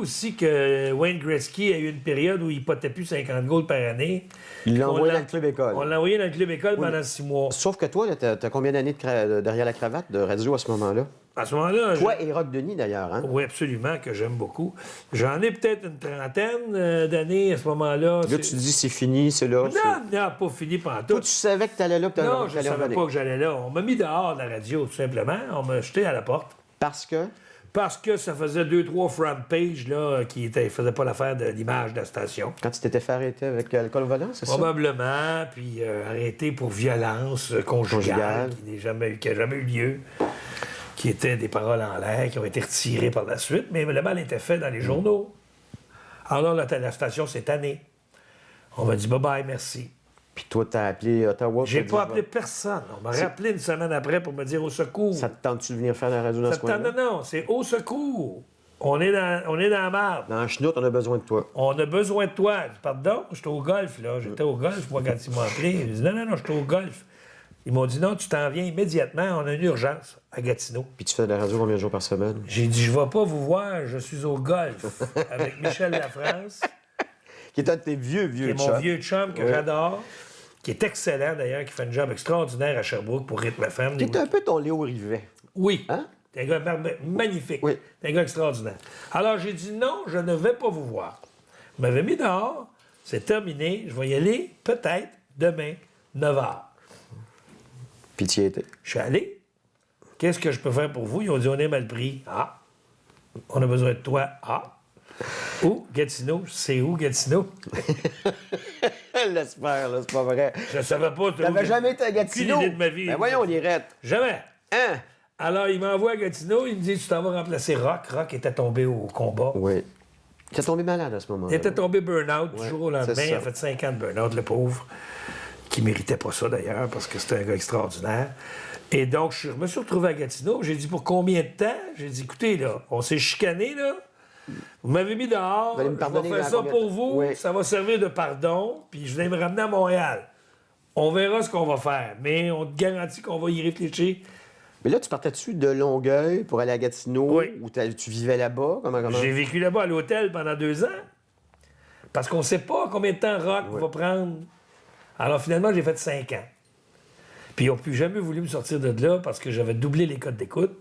[SPEAKER 3] aussi que Wayne Gretzky ait eu une période où il potait plus 50 goals par année.
[SPEAKER 2] Il l'a
[SPEAKER 3] On
[SPEAKER 2] envoyé dans le club école.
[SPEAKER 3] On l'a envoyé dans le club école pendant 6 mois.
[SPEAKER 2] Sauf que toi, tu as combien d'années derrière la cravate de radio à ce moment-là?
[SPEAKER 3] À ce moment-là,
[SPEAKER 2] Toi et Rock Denis, d'ailleurs, hein?
[SPEAKER 3] oui, absolument, que j'aime beaucoup. J'en ai peut-être une trentaine d'années à ce moment-là.
[SPEAKER 2] Là, tu te dis, c'est fini, c'est là.
[SPEAKER 3] Non, pas fini
[SPEAKER 2] Toi,
[SPEAKER 3] pantoute.
[SPEAKER 2] tu savais que tu allais là, que tu
[SPEAKER 3] Non, je
[SPEAKER 2] allais
[SPEAKER 3] savais
[SPEAKER 2] revenir.
[SPEAKER 3] pas que j'allais là. On m'a mis dehors de la radio, tout simplement. On m'a jeté à la porte.
[SPEAKER 2] Parce que...
[SPEAKER 3] Parce que ça faisait 2-3 front pages là, qui faisaient pas l'affaire de l'image de la station.
[SPEAKER 2] Quand tu t'étais fait arrêter avec l'alcool au volant, c'est ça?
[SPEAKER 3] Probablement, puis arrêté pour violence conjugale,
[SPEAKER 2] Conjugale.
[SPEAKER 3] qui n'a jamais eu lieu, qui étaient des paroles en l'air, qui ont été retirées par la suite, mais le mal était fait dans les journaux. Alors là, la station s'est tannée. On m'a dit bye-bye, merci.
[SPEAKER 2] Puis toi, t'as appelé Ottawa.
[SPEAKER 3] J'ai
[SPEAKER 2] t'as dit,
[SPEAKER 3] pas appelé personne. On m'a rappelé une semaine après pour me dire au secours.
[SPEAKER 2] Ça te tente-tu de venir faire la radio dans ce coin-là?
[SPEAKER 3] Non, c'est au secours. On est dans la merde.
[SPEAKER 2] Dans la chenoute, on a besoin de toi.
[SPEAKER 3] On a besoin de toi. Je dis, pardon, j'étais au golf, là. J'étais au golf, moi, quand ils m'ont appelé. J'ai dit, non, j'étais au golf. Ils m'ont dit, non, tu t'en viens immédiatement. On a une urgence à Gatineau.
[SPEAKER 2] Puis tu fais de la radio combien de jours par semaine?
[SPEAKER 3] J'ai dit, je ne vais pas vous voir, je suis au golf avec Michel Lafrance,
[SPEAKER 2] Qui est un de tes vieux
[SPEAKER 3] qui est mon
[SPEAKER 2] chums.
[SPEAKER 3] vieux chum que
[SPEAKER 2] Ouais.
[SPEAKER 3] j'adore, qui est excellent d'ailleurs, qui fait un job extraordinaire à Sherbrooke pour Rythme FM.
[SPEAKER 2] Qui est un peu ton Léo Rivet.
[SPEAKER 3] Oui.
[SPEAKER 2] Hein?
[SPEAKER 3] T'es un gars magnifique.
[SPEAKER 2] Oui.
[SPEAKER 3] T'es un gars extraordinaire. Alors, j'ai dit non, je ne vais pas vous voir. Vous m'avez mis dehors, c'est terminé, je vais y aller peut-être demain, 9 h.
[SPEAKER 2] Puis tu y étais.
[SPEAKER 3] Je suis allé. Qu'est-ce que je peux faire pour vous? Ils ont dit on est mal pris. Ah. On a besoin de toi. Ah. Où? Gatineau. C'est où, Gatineau?
[SPEAKER 2] L'espère, là, c'est pas vrai.
[SPEAKER 3] Je savais pas.
[SPEAKER 2] T'avais jamais été à Gatineau?
[SPEAKER 3] Aucune idée de ma vie.
[SPEAKER 2] Ben voyons, Lirette.
[SPEAKER 3] Jamais.
[SPEAKER 2] Hein?
[SPEAKER 3] Alors, il m'envoie à Gatineau, il me dit tu t'en vas remplacer Rock. Rock était tombé au combat.
[SPEAKER 2] Oui. Tu es tombé malade à ce moment-là.
[SPEAKER 3] Il était tombé burn-out du jour au lendemain.
[SPEAKER 2] c'est
[SPEAKER 3] Il a
[SPEAKER 2] ça.
[SPEAKER 3] fait 5 ans de burn-out, le pauvre, qui méritait pas ça d'ailleurs, parce que c'était un gars extraordinaire. Et donc, je me suis retrouvé à Gatineau. J'ai dit pour combien de temps? J'ai dit écoutez, là, on s'est chicané, là. Vous m'avez mis dehors.
[SPEAKER 2] Vous allez me
[SPEAKER 3] Je
[SPEAKER 2] pardonner
[SPEAKER 3] vais faire
[SPEAKER 2] dans
[SPEAKER 3] ça
[SPEAKER 2] combien
[SPEAKER 3] pour
[SPEAKER 2] de temps?
[SPEAKER 3] vous.
[SPEAKER 2] Oui.
[SPEAKER 3] Ça va servir de pardon. Puis je vais me ramener à Montréal. On verra ce qu'on va faire. Mais on te garantit qu'on va y réfléchir.
[SPEAKER 2] Mais là, tu partais-tu de Longueuil pour aller à Gatineau?
[SPEAKER 3] Oui.
[SPEAKER 2] Ou tu vivais là-bas? Comment?
[SPEAKER 3] J'ai vécu là-bas à l'hôtel pendant 2 ans. Parce qu'on ne sait pas combien de temps Rock va prendre. Alors finalement, j'ai fait 5 ans. Puis ils n'ont plus jamais voulu me sortir de là parce que j'avais doublé les codes d'écoute.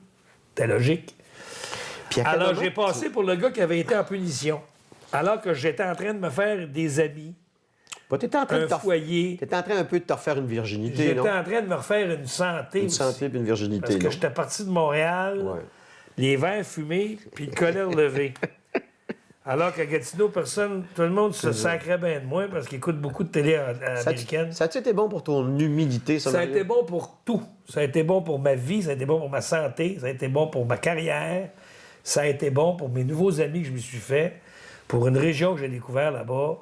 [SPEAKER 3] C'était logique.
[SPEAKER 2] Puis à quel
[SPEAKER 3] Alors
[SPEAKER 2] moment
[SPEAKER 3] j'ai passé pour le gars qui avait été en punition. Alors que j'étais en train de me faire des amis,
[SPEAKER 2] T'étais en train
[SPEAKER 3] un
[SPEAKER 2] de
[SPEAKER 3] foyer.
[SPEAKER 2] T'étais en train un peu de te refaire une virginité,
[SPEAKER 3] J'étais
[SPEAKER 2] non?
[SPEAKER 3] en train de me refaire une santé
[SPEAKER 2] Une
[SPEAKER 3] aussi.
[SPEAKER 2] santé puis une virginité,
[SPEAKER 3] Parce que
[SPEAKER 2] non?
[SPEAKER 3] j'étais parti de Montréal,
[SPEAKER 2] Ouais.
[SPEAKER 3] les verres fumés, puis le collet relevé. Alors qu'à Gatineau, tout le monde se sacrait bien de moi parce qu'il écoute beaucoup de télé américaine.
[SPEAKER 2] Ça a-tu été bon pour ton humilité, ça,
[SPEAKER 3] Ça a
[SPEAKER 2] Mario?
[SPEAKER 3] été bon pour tout. Ça a été bon pour ma vie, ça a été bon pour ma santé, ça a été bon pour ma carrière, ça a été bon pour mes nouveaux amis que je me suis fait, pour une région que j'ai découvert là-bas.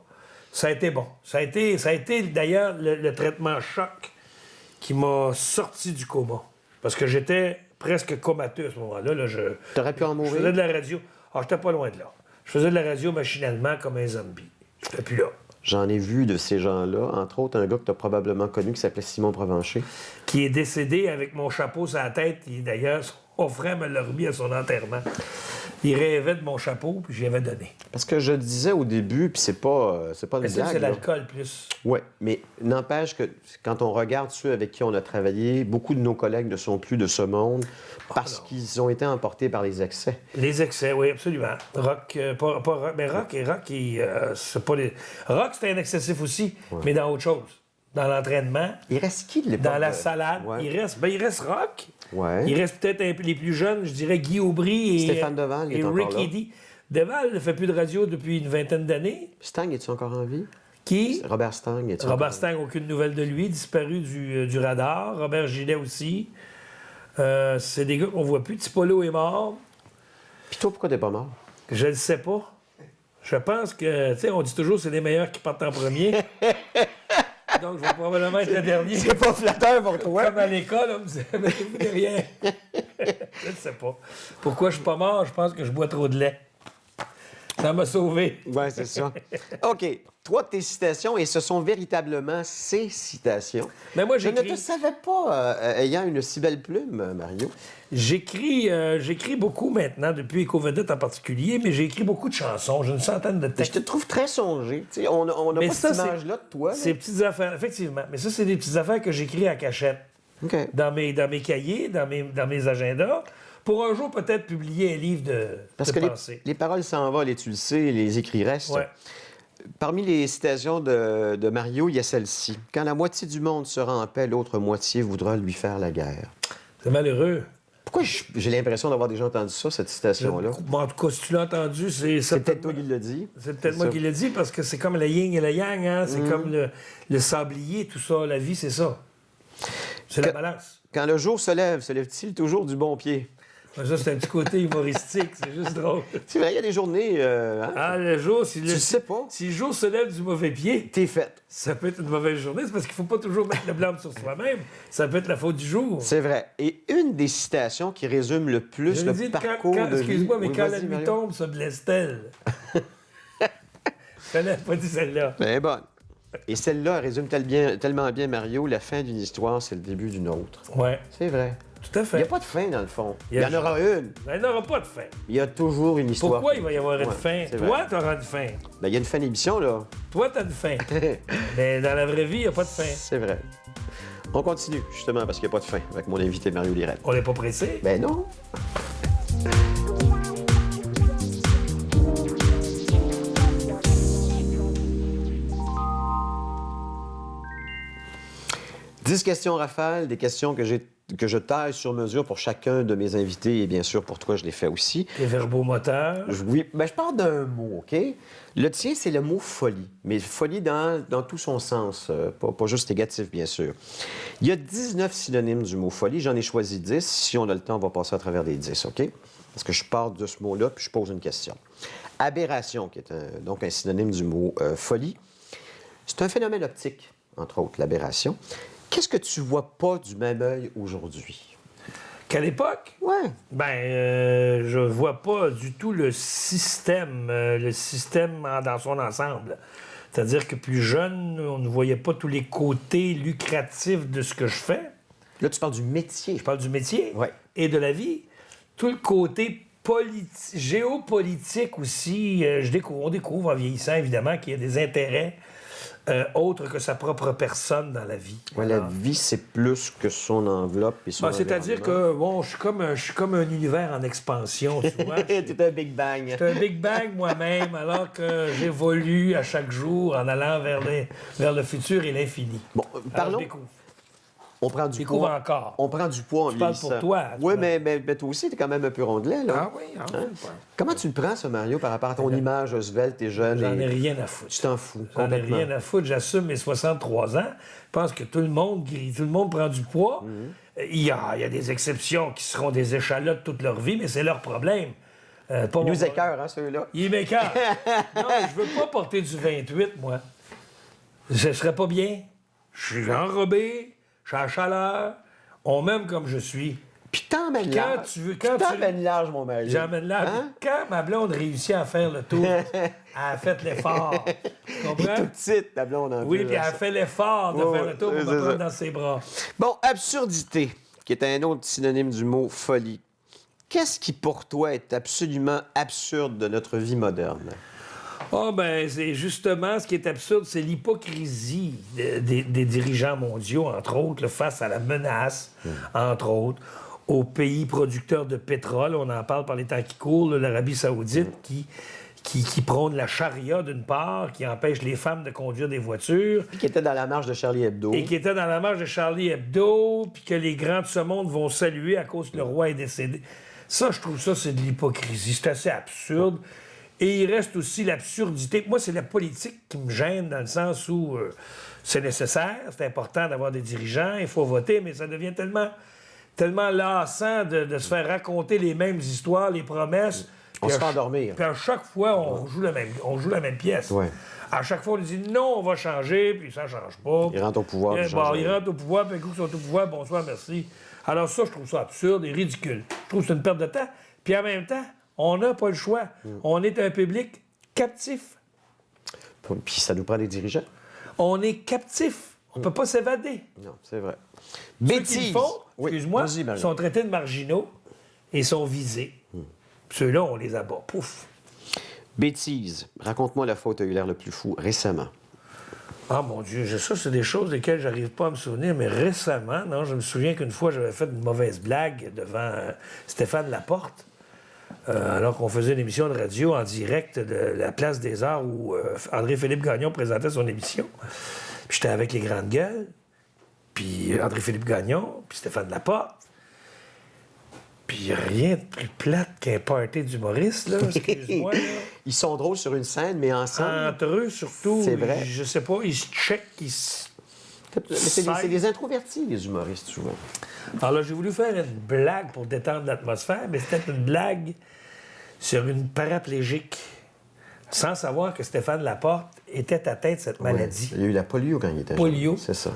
[SPEAKER 3] Ça a été bon. Ça a été d'ailleurs le traitement choc qui m'a sorti du coma. Parce que j'étais presque comateux à ce moment-là. Là,
[SPEAKER 2] T'aurais pu en
[SPEAKER 3] je
[SPEAKER 2] mourir?
[SPEAKER 3] faisais de la radio. Ah, j'étais pas loin de là. Je faisais de la radio machinalement comme un zombie. J'étais plus là.
[SPEAKER 2] J'en ai vu de ces gens-là, entre autres un gars que tu as probablement connu qui s'appelait Simon Provencher.
[SPEAKER 3] Qui est décédé avec mon chapeau sur la tête. D'ailleurs, son frère me l'a remis à son enterrement. Il rêvait de mon chapeau, puis j'y avais donné.
[SPEAKER 2] Parce que je disais au début, puis c'est pas une
[SPEAKER 3] Mais ça,
[SPEAKER 2] blague.
[SPEAKER 3] c'est
[SPEAKER 2] là.
[SPEAKER 3] l'alcool plus.
[SPEAKER 2] Oui, mais n'empêche que quand on regarde ceux avec qui on a travaillé, beaucoup de nos collègues ne sont plus de ce monde parce qu'ils ont été emportés par les excès.
[SPEAKER 3] Les excès, oui, absolument. Rock, pas rock, mais rock, c'est pas les... Rock, c'était un excessif aussi, mais dans autre chose. Dans l'entraînement,
[SPEAKER 2] Il reste qui de l'époque?
[SPEAKER 3] dans la salade.
[SPEAKER 2] Ouais.
[SPEAKER 3] Il reste rock.
[SPEAKER 2] Ouais.
[SPEAKER 3] Il reste peut-être les plus jeunes, je dirais Guy Aubry et
[SPEAKER 2] Stéphane Deval, il est
[SPEAKER 3] et
[SPEAKER 2] encore
[SPEAKER 3] Rick
[SPEAKER 2] là.
[SPEAKER 3] Eddy. Deval ne fait plus de radio depuis une vingtaine d'années.
[SPEAKER 2] Stang, est-tu encore en vie?
[SPEAKER 3] Qui?
[SPEAKER 2] Robert Stang, est-tu
[SPEAKER 3] Robert
[SPEAKER 2] encore
[SPEAKER 3] Stang, aucune nouvelle de lui, disparu du radar. Robert Gillet aussi. C'est des gars qu'on voit plus. Tipolo est mort.
[SPEAKER 2] Puis toi, pourquoi t'es pas mort?
[SPEAKER 3] Je ne sais pas. Je pense que, tu sais, on dit toujours que c'est les meilleurs qui partent en premier. Donc, je vais probablement être le dernier.
[SPEAKER 2] C'est pas flatteur pour toi.
[SPEAKER 3] Comme à l'école, on me disait, mais vous n'avez rien. Je ne sais pas. Pourquoi je suis pas mort? Je pense que je bois trop de lait. Ça m'a sauvé.
[SPEAKER 2] Oui, c'est ça. OK. Toi, tes citations, et ce sont véritablement ces citations.
[SPEAKER 3] Mais moi,
[SPEAKER 2] Je ne te savais pas ayant une si belle plume, Mario.
[SPEAKER 3] J'écris beaucoup maintenant, depuis Éco-Vedette en particulier, mais j'ai écrit beaucoup de chansons. J'ai une centaine de
[SPEAKER 2] Je
[SPEAKER 3] textes.
[SPEAKER 2] te trouve très songé. Tu sais, on n'a
[SPEAKER 3] Mais
[SPEAKER 2] pas
[SPEAKER 3] ça,
[SPEAKER 2] cette
[SPEAKER 3] c'est-
[SPEAKER 2] image-là de toi. là.
[SPEAKER 3] Ces petites affaires, effectivement. Mais ça, c'est des petites affaires que j'écris à cachette.
[SPEAKER 2] OK.
[SPEAKER 3] Dans mes cahiers, dans mes agendas, pour un jour peut-être publier un livre
[SPEAKER 2] Parce
[SPEAKER 3] de
[SPEAKER 2] que
[SPEAKER 3] pensée.
[SPEAKER 2] les paroles s'envolent, et tu le sais, les écrits restent.
[SPEAKER 3] Ouais.
[SPEAKER 2] Parmi les citations de Mario, il y a celle-ci. « Quand la moitié du monde sera en paix, l'autre moitié voudra lui faire la guerre.
[SPEAKER 3] C'est malheureux. »
[SPEAKER 2] Pourquoi j'ai l'impression d'avoir déjà entendu ça, cette citation-là?
[SPEAKER 3] Bon, en tout cas, si tu l'as entendu, c'est
[SPEAKER 2] C'est peut-être toi qui le dis.
[SPEAKER 3] C'est peut-être
[SPEAKER 2] C'est
[SPEAKER 3] moi
[SPEAKER 2] ça.
[SPEAKER 3] qui l'ai dit, parce que c'est comme le yin et le yang, hein? C'est comme le sablier, tout ça. La vie, c'est ça. C'est la
[SPEAKER 2] Que-
[SPEAKER 3] balance.
[SPEAKER 2] Quand le jour se lève-t-il toujours du bon pied?
[SPEAKER 3] Mais ça, c'est un petit côté humoristique, c'est juste drôle.
[SPEAKER 2] C'est vrai, il y a des journées... hein?
[SPEAKER 3] Ah, le jour,
[SPEAKER 2] Tu le sais pas.
[SPEAKER 3] si le jour se lève du mauvais pied,
[SPEAKER 2] T'es faite.
[SPEAKER 3] ça peut être une mauvaise journée. C'est parce qu'il faut pas toujours mettre le blâme sur soi-même. Ça peut être la faute du jour.
[SPEAKER 2] C'est vrai. Et une des citations qui résume le plus
[SPEAKER 3] Je
[SPEAKER 2] le
[SPEAKER 3] l'ai dit,
[SPEAKER 2] parcours de vie...
[SPEAKER 3] excuse-moi, mais
[SPEAKER 2] Oui,
[SPEAKER 3] quand la
[SPEAKER 2] vas-y,
[SPEAKER 3] nuit
[SPEAKER 2] Mario.
[SPEAKER 3] tombe, ça blesse-t-elle. Je n'avais pas dit celle-là.
[SPEAKER 2] Ben bonne. Et celle-là résume tellement bien, Mario, la fin d'une histoire, c'est le début d'une autre.
[SPEAKER 3] Ouais,
[SPEAKER 2] C'est vrai.
[SPEAKER 3] tout à
[SPEAKER 2] Il
[SPEAKER 3] fait.
[SPEAKER 2] n'y a pas de fin, dans le fond.
[SPEAKER 3] Il
[SPEAKER 2] Il
[SPEAKER 3] y
[SPEAKER 2] y
[SPEAKER 3] a-
[SPEAKER 2] en aura une.
[SPEAKER 3] Ben, il n'y aura pas de fin.
[SPEAKER 2] Il y a toujours une histoire.
[SPEAKER 3] Pourquoi il va y avoir une
[SPEAKER 2] Ouais,
[SPEAKER 3] fin?
[SPEAKER 2] c'est
[SPEAKER 3] Toi, tu auras une fin.
[SPEAKER 2] Ben, il y a une fin d'émission, là.
[SPEAKER 3] Toi, tu as une fin. Mais dans la vraie vie, il n'y a pas de fin.
[SPEAKER 2] C'est vrai. On continue, justement, parce qu'il n'y a pas de fin, avec mon invité Mario Lirette.
[SPEAKER 3] On n'est pas pressé.
[SPEAKER 2] Ben non. « 10 questions rafales, des questions que je taille sur mesure pour chacun de mes invités et bien sûr pour toi, je l'ai fait aussi.
[SPEAKER 3] Les verbomoteurs.
[SPEAKER 2] Oui, ben, je parle d'un mot, OK? Le tien, c'est le mot folie, mais folie dans tout son sens, pas juste négatif, bien sûr. Il y a 19 synonymes du mot folie, j'en ai choisi 10. Si on a le temps, on va passer à travers les 10, OK? Parce que je pars de ce mot-là, puis je pose une question. Aberration, qui est donc un synonyme du mot folie, c'est un phénomène optique, entre autres, l'aberration. Qu'est-ce que tu vois pas du même œil aujourd'hui?
[SPEAKER 3] Quelle époque?
[SPEAKER 2] Ouais.
[SPEAKER 3] Ben, je vois pas du tout le système dans son ensemble. C'est-à-dire que plus jeune, on ne voyait pas tous les côtés lucratifs de ce que je fais.
[SPEAKER 2] Là, tu parles du métier.
[SPEAKER 3] Je parle du métier
[SPEAKER 2] Ouais.
[SPEAKER 3] et de la vie. Tout le côté géopolitique aussi, on découvre en vieillissant, évidemment, qu'il y a des intérêts autres que sa propre personne dans la vie.
[SPEAKER 2] Ouais, la
[SPEAKER 3] Alors,
[SPEAKER 2] vie, c'est plus que son enveloppe et son
[SPEAKER 3] c'est-à-dire que, bon, je suis comme un univers en expansion, tu vois.
[SPEAKER 2] T'es un Big Bang.
[SPEAKER 3] Je suis un Big Bang moi-même, alors que j'évolue à chaque jour en allant vers le futur et l'infini.
[SPEAKER 2] Bon,
[SPEAKER 3] Alors,
[SPEAKER 2] parlons.
[SPEAKER 3] je découvre.
[SPEAKER 2] On prend du
[SPEAKER 3] Découvre
[SPEAKER 2] poids.
[SPEAKER 3] encore.
[SPEAKER 2] On prend du poids en
[SPEAKER 3] Je parle
[SPEAKER 2] vieillissant.
[SPEAKER 3] pour toi, tu
[SPEAKER 2] Oui,
[SPEAKER 3] vois.
[SPEAKER 2] mais toi aussi, t'es quand même un peu rondelet, là.
[SPEAKER 3] oui,
[SPEAKER 2] Comment tu le prends, ça, Mario, par rapport à ton image svelte et jeune?
[SPEAKER 3] J'en ai
[SPEAKER 2] et...
[SPEAKER 3] rien à foutre.
[SPEAKER 2] Tu t'en fous,
[SPEAKER 3] J'en ai
[SPEAKER 2] complètement.
[SPEAKER 3] rien à foutre. J'assume mes 63 ans. Je pense que tout le monde prend du poids. Il y a des exceptions qui seront des échalotes toute leur vie, mais c'est leur problème. Pas
[SPEAKER 2] Ils
[SPEAKER 3] mon
[SPEAKER 2] nous
[SPEAKER 3] problème.
[SPEAKER 2] écœurent, hein, ceux-là.
[SPEAKER 3] Il m'écarte. Non, je veux pas porter du 28, moi. Je serais pas bien. Je suis enrobé, je suis à la chaleur. On m'aime comme je suis.
[SPEAKER 2] Puis t'emmènes
[SPEAKER 3] Quand
[SPEAKER 2] large.
[SPEAKER 3] tu veux,
[SPEAKER 2] Puis
[SPEAKER 3] quand tu...
[SPEAKER 2] t'emmènes large, mon mari.
[SPEAKER 3] J'emmène là.
[SPEAKER 2] Hein?
[SPEAKER 3] Quand ma blonde réussit à faire le tour, elle a fait l'effort. Tu
[SPEAKER 2] Elle est
[SPEAKER 3] comprends?
[SPEAKER 2] toute petite, ta blonde, en
[SPEAKER 3] Oui,
[SPEAKER 2] plus,
[SPEAKER 3] puis elle
[SPEAKER 2] là.
[SPEAKER 3] a fait l'effort de
[SPEAKER 2] Ouais,
[SPEAKER 3] faire le tour pour
[SPEAKER 2] c'est
[SPEAKER 3] me prendre
[SPEAKER 2] ça.
[SPEAKER 3] dans ses bras.
[SPEAKER 2] Bon, absurdité, qui est un autre synonyme du mot folie. Qu'est-ce qui, pour toi, est absolument absurde de notre vie moderne?
[SPEAKER 3] Ah, ben, c'est justement ce qui est absurde, c'est l'hypocrisie des dirigeants mondiaux, entre autres, là, face à la menace, entre autres, aux pays producteurs de pétrole. On en parle par les temps qui courent, là, l'Arabie Saoudite, qui prône la charia, d'une part, qui empêche les femmes de conduire des voitures.
[SPEAKER 2] Puis qui était dans la marche de Charlie Hebdo.
[SPEAKER 3] Et qui était dans la marche de Charlie Hebdo, puis que les grands de ce monde vont saluer à cause que le roi est décédé. Ça, je trouve ça, c'est de l'hypocrisie. C'est assez absurde. Et il reste aussi l'absurdité. Moi, c'est la politique qui me gêne dans le sens où c'est nécessaire, c'est important d'avoir des dirigeants, il faut voter, mais ça devient tellement lassant de se faire raconter les mêmes histoires, les promesses.
[SPEAKER 2] On se fait endormir.
[SPEAKER 3] Puis à chaque fois, on joue la même pièce.
[SPEAKER 2] Ouais.
[SPEAKER 3] À chaque fois, on dit non, on va changer, puis ça ne change pas.
[SPEAKER 2] Ils rentrent au pouvoir, puis
[SPEAKER 3] Bon,
[SPEAKER 2] changent
[SPEAKER 3] ils
[SPEAKER 2] rien.
[SPEAKER 3] rentrent au pouvoir, puis un coup, ils sont au pouvoir, bonsoir, merci. Alors ça, je trouve ça absurde et ridicule. Je trouve que c'est une perte de temps. Puis en même temps, on n'a pas le choix. On est un public captif.
[SPEAKER 2] Puis ça nous prend des dirigeants.
[SPEAKER 3] On est captif. On ne peut pas s'évader.
[SPEAKER 2] Non, c'est vrai.
[SPEAKER 3] Ceux qui
[SPEAKER 2] Bêtise.
[SPEAKER 3] le font,
[SPEAKER 2] Oui,
[SPEAKER 3] excuse-moi,
[SPEAKER 2] vas-y, Marie.
[SPEAKER 3] sont traités de marginaux et sont visés. Puis ceux-là, on les abat. Pouf.
[SPEAKER 2] Bêtise. Raconte-moi la fois où tu as eu l'air le plus fou récemment.
[SPEAKER 3] Ah, mon Dieu, ça, c'est des choses desquelles j'arrive pas à me souvenir, mais récemment, non, je me souviens qu'une fois, j'avais fait une mauvaise blague devant Stéphane Laporte, alors qu'on faisait une émission de radio en direct de la Place des Arts où André-Philippe Gagnon présentait son émission. Puis j'étais avec les grandes gueules, puis André-Philippe Gagnon, puis Stéphane Laporte. Puis rien de plus plate qu'un party d'humoristes, là, excuse-moi, là.
[SPEAKER 2] Ils sont drôles sur une scène, mais ensemble...
[SPEAKER 3] Entre eux, surtout,
[SPEAKER 2] C'est vrai.
[SPEAKER 3] je sais pas, ils se checkent, ils se...
[SPEAKER 2] Mais c'est des introvertis, les humoristes, souvent.
[SPEAKER 3] Alors là, j'ai voulu faire une blague pour détendre l'atmosphère, mais c'était une blague sur une paraplégique, sans savoir que Stéphane Laporte était atteint de cette maladie.
[SPEAKER 2] Il y a eu la polio quand il était
[SPEAKER 3] Polio.
[SPEAKER 2] jeune. C'est ça.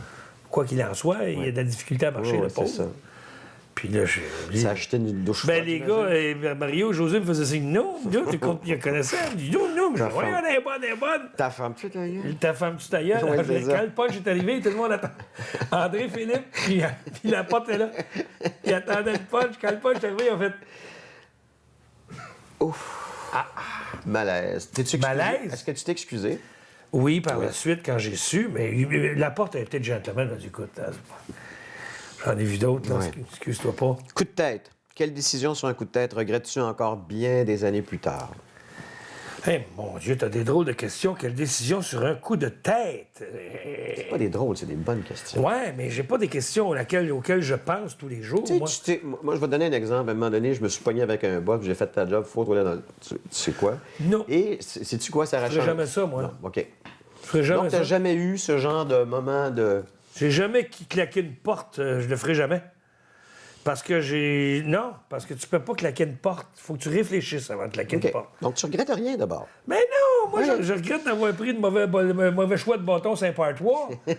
[SPEAKER 3] Quoi qu'il en soit, il y a de la difficulté à marcher,
[SPEAKER 2] Ouais,
[SPEAKER 3] le
[SPEAKER 2] c'est
[SPEAKER 3] pauvre.
[SPEAKER 2] ça.
[SPEAKER 3] Puis là,
[SPEAKER 2] Ça achetait une douche
[SPEAKER 3] ben,
[SPEAKER 2] froide,
[SPEAKER 3] les
[SPEAKER 2] j'imagine.
[SPEAKER 3] gars, Mario, José me faisait signe, non, tu connaissais? Je dis, non, mais
[SPEAKER 2] Ta
[SPEAKER 3] voyons,
[SPEAKER 2] femme.
[SPEAKER 3] elle est bonne.
[SPEAKER 2] Ta femme, tu sais, quand il
[SPEAKER 3] Ta femme, tu t'ailleurs.
[SPEAKER 2] Ouais, c'est ça.
[SPEAKER 3] Quand le punch est arrivé, tout le monde attend. André, Philippe, puis la pote est là. Il attendait le punch. Quand le punch est arrivé, ils ont fait
[SPEAKER 2] Malaise. T'es-tu excusé?
[SPEAKER 3] Malaise?
[SPEAKER 2] Est-ce que tu t'es excusé?
[SPEAKER 3] oui par la suite quand j'ai su, mais la porte a été gentleman. Elle a dit, écoute, j'en ai vu d'autres, là,
[SPEAKER 2] Ouais.
[SPEAKER 3] excuse-toi pas.
[SPEAKER 2] Coup de tête. Quelle décision sur un coup de tête regrettes-tu encore bien des années plus tard?
[SPEAKER 3] Eh, mon Dieu, t'as des drôles de questions. Quelle décision sur un coup de tête?
[SPEAKER 2] C'est pas des drôles, c'est des bonnes questions.
[SPEAKER 3] Ouais, mais j'ai pas des questions auxquelles je pense tous les jours.
[SPEAKER 2] Tu sais,
[SPEAKER 3] Moi.
[SPEAKER 2] moi, je vais te donner un exemple. À un moment donné, je me suis pogné avec un boss, j'ai fait ta job, faut aller dans le... Tu sais quoi?
[SPEAKER 3] Non.
[SPEAKER 2] Et sais-tu quoi, ça
[SPEAKER 3] Je
[SPEAKER 2] rachète?
[SPEAKER 3] ferais jamais ça, moi.
[SPEAKER 2] Non, OK.
[SPEAKER 3] Je ferais jamais
[SPEAKER 2] Donc,
[SPEAKER 3] ça.
[SPEAKER 2] t'as jamais eu ce genre de moment de...
[SPEAKER 3] J'ai jamais claqué une porte, je le ferai jamais. Parce que non, parce que tu peux pas claquer une porte. Faut que tu réfléchisses avant de claquer
[SPEAKER 2] OK.
[SPEAKER 3] une porte.
[SPEAKER 2] Donc, tu regrettes rien d'abord.
[SPEAKER 3] Mais non, moi, je regrette d'avoir pris un mauvais choix de bâton sur un par 3. Mais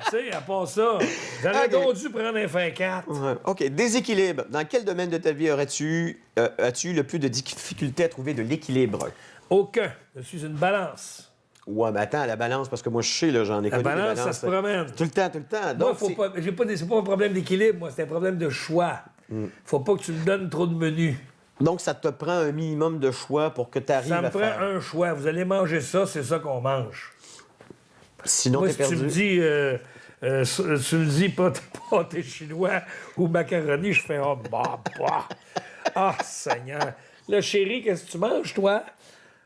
[SPEAKER 3] tu sais, à part ça, j'aurais
[SPEAKER 2] OK.
[SPEAKER 3] donc dû prendre un fin 4.
[SPEAKER 2] Ouais. OK. Déséquilibre. Dans quel domaine de ta vie as-tu eu le plus de difficultés à trouver de l'équilibre?
[SPEAKER 3] Aucun. Je suis une balance.
[SPEAKER 2] Ouais, mais attends, la balance, parce que moi, je sais, là, j'en ai
[SPEAKER 3] La
[SPEAKER 2] connu des
[SPEAKER 3] balance, ça
[SPEAKER 2] balances.
[SPEAKER 3] se promène.
[SPEAKER 2] Tout le temps, tout le temps.
[SPEAKER 3] Moi,
[SPEAKER 2] Donc,
[SPEAKER 3] faut
[SPEAKER 2] c'est-
[SPEAKER 3] pas, c'est pas un problème d'équilibre, moi, c'est un problème de choix. Faut pas que tu me donnes trop de menus.
[SPEAKER 2] Donc, ça te prend un minimum de choix pour que tu arrives
[SPEAKER 3] Ça me
[SPEAKER 2] à
[SPEAKER 3] prend
[SPEAKER 2] faire.
[SPEAKER 3] un choix. Vous allez manger ça, c'est ça qu'on mange.
[SPEAKER 2] Sinon,
[SPEAKER 3] Moi,
[SPEAKER 2] t'es
[SPEAKER 3] si
[SPEAKER 2] perdu.
[SPEAKER 3] tu me dis, tu me dis pâté chinois ou macaroni, je fais bah. Ah, Seigneur. Là, chérie, qu'est-ce que tu manges, toi?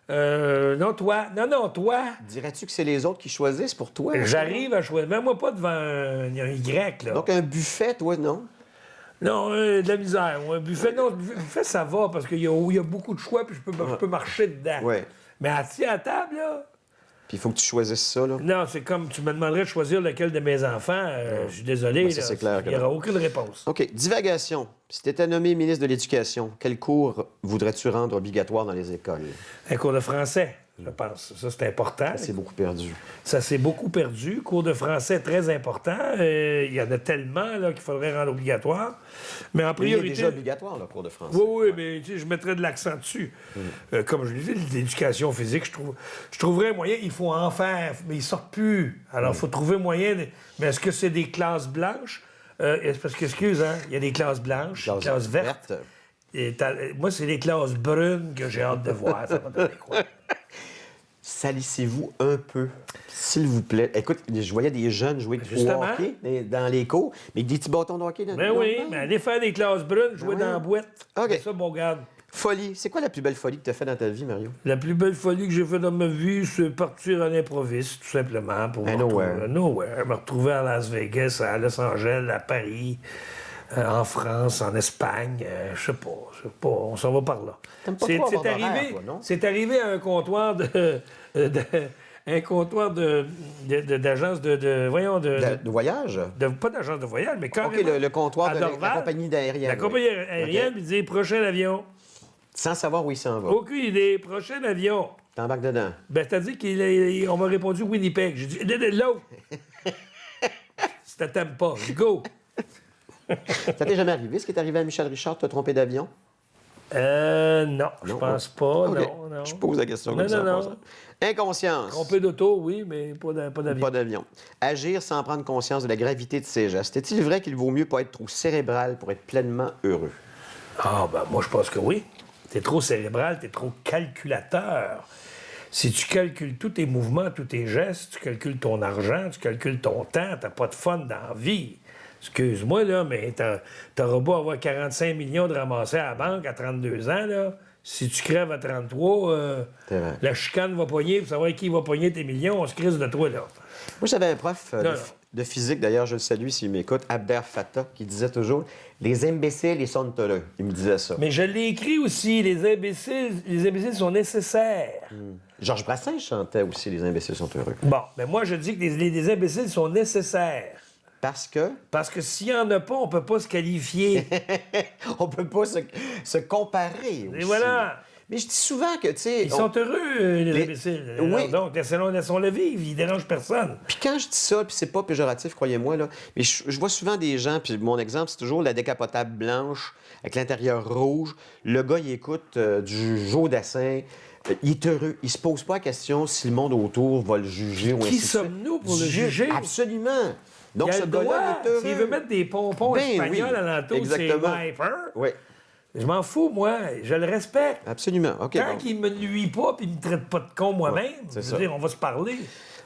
[SPEAKER 3] Non, toi. Non, toi.
[SPEAKER 2] Dirais-tu que c'est les autres qui choisissent pour toi?
[SPEAKER 3] J'arrive à choisir. Mets-moi pas devant un Y, là.
[SPEAKER 2] Donc, un buffet, toi, non?
[SPEAKER 3] Non, de la misère. Un buffet, non, le buffet, ça va, parce qu'il y a beaucoup de choix, puis je peux marcher dedans.
[SPEAKER 2] Ouais.
[SPEAKER 3] Mais assis à la table, là...
[SPEAKER 2] Puis il faut que tu choisisses ça, là.
[SPEAKER 3] Non, c'est comme tu me demanderais de choisir lequel de mes enfants. Je suis désolé,
[SPEAKER 2] Ben, ça,
[SPEAKER 3] là,
[SPEAKER 2] c'est clair que
[SPEAKER 3] il n'y aura
[SPEAKER 2] non.
[SPEAKER 3] aucune réponse.
[SPEAKER 2] OK. Divagation. Si tu étais nommé ministre de l'Éducation, quel cours voudrais-tu rendre obligatoire dans les écoles?
[SPEAKER 3] Un cours de français. je pense. Ça, c'est important.
[SPEAKER 2] C'est beaucoup perdu.
[SPEAKER 3] Ça s'est beaucoup perdu. Cours de français, très important. Il y en a tellement là, qu'il faudrait rendre obligatoire. Mais en
[SPEAKER 2] Il est
[SPEAKER 3] priorité...
[SPEAKER 2] déjà obligatoire, le cours de français.
[SPEAKER 3] Oui, mais tu sais, je mettrais de l'accent dessus. Comme je le disais, l'éducation physique, je trouverais moyen, il faut en faire, mais ils sortent plus. Alors, il faut trouver moyen... Mais est-ce que c'est des classes blanches? Parce que, excuse, hein, il y a des classes blanches, des classes vertes. Et moi, c'est les classes brunes que j'ai hâte de voir. Ça va donner quoi?
[SPEAKER 2] Salissez-vous un peu, s'il vous plaît. Écoute, je voyais des jeunes jouer au
[SPEAKER 3] Justement.
[SPEAKER 2] hockey dans les cours, mais avec des petits bâtons de hockey.
[SPEAKER 3] Ben oui, mais aller faire des classes brunes, jouer
[SPEAKER 2] oui.
[SPEAKER 3] dans la boîte.
[SPEAKER 2] OK.
[SPEAKER 3] C'est ça, mon gars.
[SPEAKER 2] Folie. C'est quoi la plus belle folie que tu as faite dans ta vie, Mario?
[SPEAKER 3] La plus belle folie que j'ai faite dans ma vie, c'est partir à l'improviste, tout simplement. Pour me retrouver à Las Vegas, à Los Angeles, à Paris, en France, en Espagne. Je sais pas, on s'en va par là.
[SPEAKER 2] T'aimes pas trop avoir d'horaire, toi, non?
[SPEAKER 3] C'est arrivé à un comptoir d'agence de voyons,
[SPEAKER 2] De voyage?
[SPEAKER 3] pas d'agence de voyage, mais quand
[SPEAKER 2] OK, le comptoir de la
[SPEAKER 3] Dorval,
[SPEAKER 2] compagnie d'aérienne.
[SPEAKER 3] La compagnie aérienne lui dit prochain avion.
[SPEAKER 2] Sans savoir où il s'en va.
[SPEAKER 3] Aucune idée, prochain avion.
[SPEAKER 2] T'embarques dedans.
[SPEAKER 3] Ben, c'est-à-dire qu'on m'a répondu Winnipeg. J'ai dit l'autre. Si t'aimes pas, go.
[SPEAKER 2] Ça t'est jamais arrivé, ce qui est arrivé à Michel Richard, t'as trompé d'avion?
[SPEAKER 3] Non, je pense pas.
[SPEAKER 2] OK.
[SPEAKER 3] Non.
[SPEAKER 2] Je pose la question
[SPEAKER 3] Non,
[SPEAKER 2] comme ça.
[SPEAKER 3] non,
[SPEAKER 2] en
[SPEAKER 3] non.
[SPEAKER 2] passant. Inconscience.
[SPEAKER 3] Trompé d'auto, oui, mais pas d'avion.
[SPEAKER 2] Pas d'avion. Agir sans prendre conscience de la gravité de ses gestes. Est-il vrai qu'il vaut mieux pas être trop cérébral pour être pleinement heureux?
[SPEAKER 3] Ah, ben moi, je pense que oui. T'es trop cérébral, t'es trop calculateur. Si tu calcules tous tes mouvements, tous tes gestes, tu calcules ton argent, tu calcules ton temps, t'as pas de fun dans la vie. Excuse-moi, là, mais t'auras beau avoir 45 millions de ramassés à la banque à 32 ans, là. Si tu crèves à 33, la chicane va pogner, pour savoir qui va pogner tes millions, on se crise de toi, là.
[SPEAKER 2] Moi, j'avais un prof de physique, d'ailleurs, je le salue s'il m'écoute, Abder Fattah, qui disait toujours « Les imbéciles, ils sont heureux ». Il me disait ça.
[SPEAKER 3] Mais je l'ai écrit aussi, les imbéciles sont nécessaires.
[SPEAKER 2] Georges Brassens chantait aussi « Les imbéciles sont heureux
[SPEAKER 3] Bon, mais moi, je dis que les imbéciles sont nécessaires. ».
[SPEAKER 2] Parce que?
[SPEAKER 3] Parce que s'il n'y en a pas, on peut pas se qualifier.
[SPEAKER 2] On peut pas se comparer aussi.
[SPEAKER 3] Et voilà.
[SPEAKER 2] Mais je dis souvent que, tu sais...
[SPEAKER 3] Ils sont heureux, les imbéciles.
[SPEAKER 2] Oui.
[SPEAKER 3] Alors, donc, laissons-le vivre, ils ne dérangent personne.
[SPEAKER 2] Puis quand je dis ça, puis c'est pas péjoratif, croyez-moi, là, mais je vois souvent des gens, puis mon exemple, c'est toujours la décapotable blanche avec l'intérieur rouge. Le gars, il écoute du Joe Dassin. Il est heureux. Il se pose pas la question si le monde autour va le juger ou ainsi
[SPEAKER 3] Qui
[SPEAKER 2] de suite.
[SPEAKER 3] sommes-nous pour le juger?
[SPEAKER 2] Absolument. Donc,
[SPEAKER 3] Il a
[SPEAKER 2] ce
[SPEAKER 3] le droit.
[SPEAKER 2] gars-là, il est heureux.
[SPEAKER 3] S'il veut mettre des pompons
[SPEAKER 2] Ben
[SPEAKER 3] espagnols
[SPEAKER 2] oui,
[SPEAKER 3] alentour de ses
[SPEAKER 2] exactement.
[SPEAKER 3] wipers,
[SPEAKER 2] Oui,
[SPEAKER 3] je m'en fous, moi. Je le respecte.
[SPEAKER 2] absolument. OK,
[SPEAKER 3] Tant
[SPEAKER 2] bon.
[SPEAKER 3] qu'il me nuit pas et qu'il me traite pas de con moi-même,
[SPEAKER 2] c'est
[SPEAKER 3] je
[SPEAKER 2] ça.
[SPEAKER 3] veux dire, on va se parler.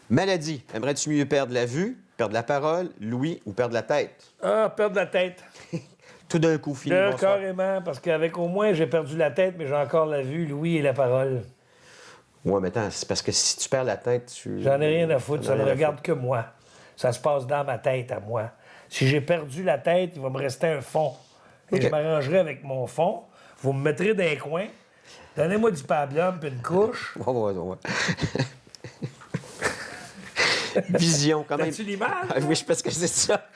[SPEAKER 2] Maladie. Aimerais-tu mieux perdre la vue, perdre la parole, l'ouïe ou perdre la tête?
[SPEAKER 3] Ah, perdre la tête.
[SPEAKER 2] Tout d'un coup, fini.
[SPEAKER 3] Là,
[SPEAKER 2] bonsoir.
[SPEAKER 3] carrément, parce qu'avec au moins, j'ai perdu la tête, mais j'ai encore la vue, l'ouïe et la parole.
[SPEAKER 2] Ouais, mais attends, c'est parce que si tu perds la tête, tu...
[SPEAKER 3] J'en ai rien à foutre, ça
[SPEAKER 2] J'en ai
[SPEAKER 3] ne
[SPEAKER 2] rien à
[SPEAKER 3] regarde que moi. Ça se passe dans ma tête à moi. Si j'ai perdu la tête, il va me rester un fond. Et
[SPEAKER 2] OK.
[SPEAKER 3] je m'arrangerai avec mon fond. Vous me mettrez dans un coin. Donnez-moi du pablum puis une couche.
[SPEAKER 2] Ouais. Vision, quand même.
[SPEAKER 3] As-tu l'image?
[SPEAKER 2] Ah, oui, je pense que c'est ça.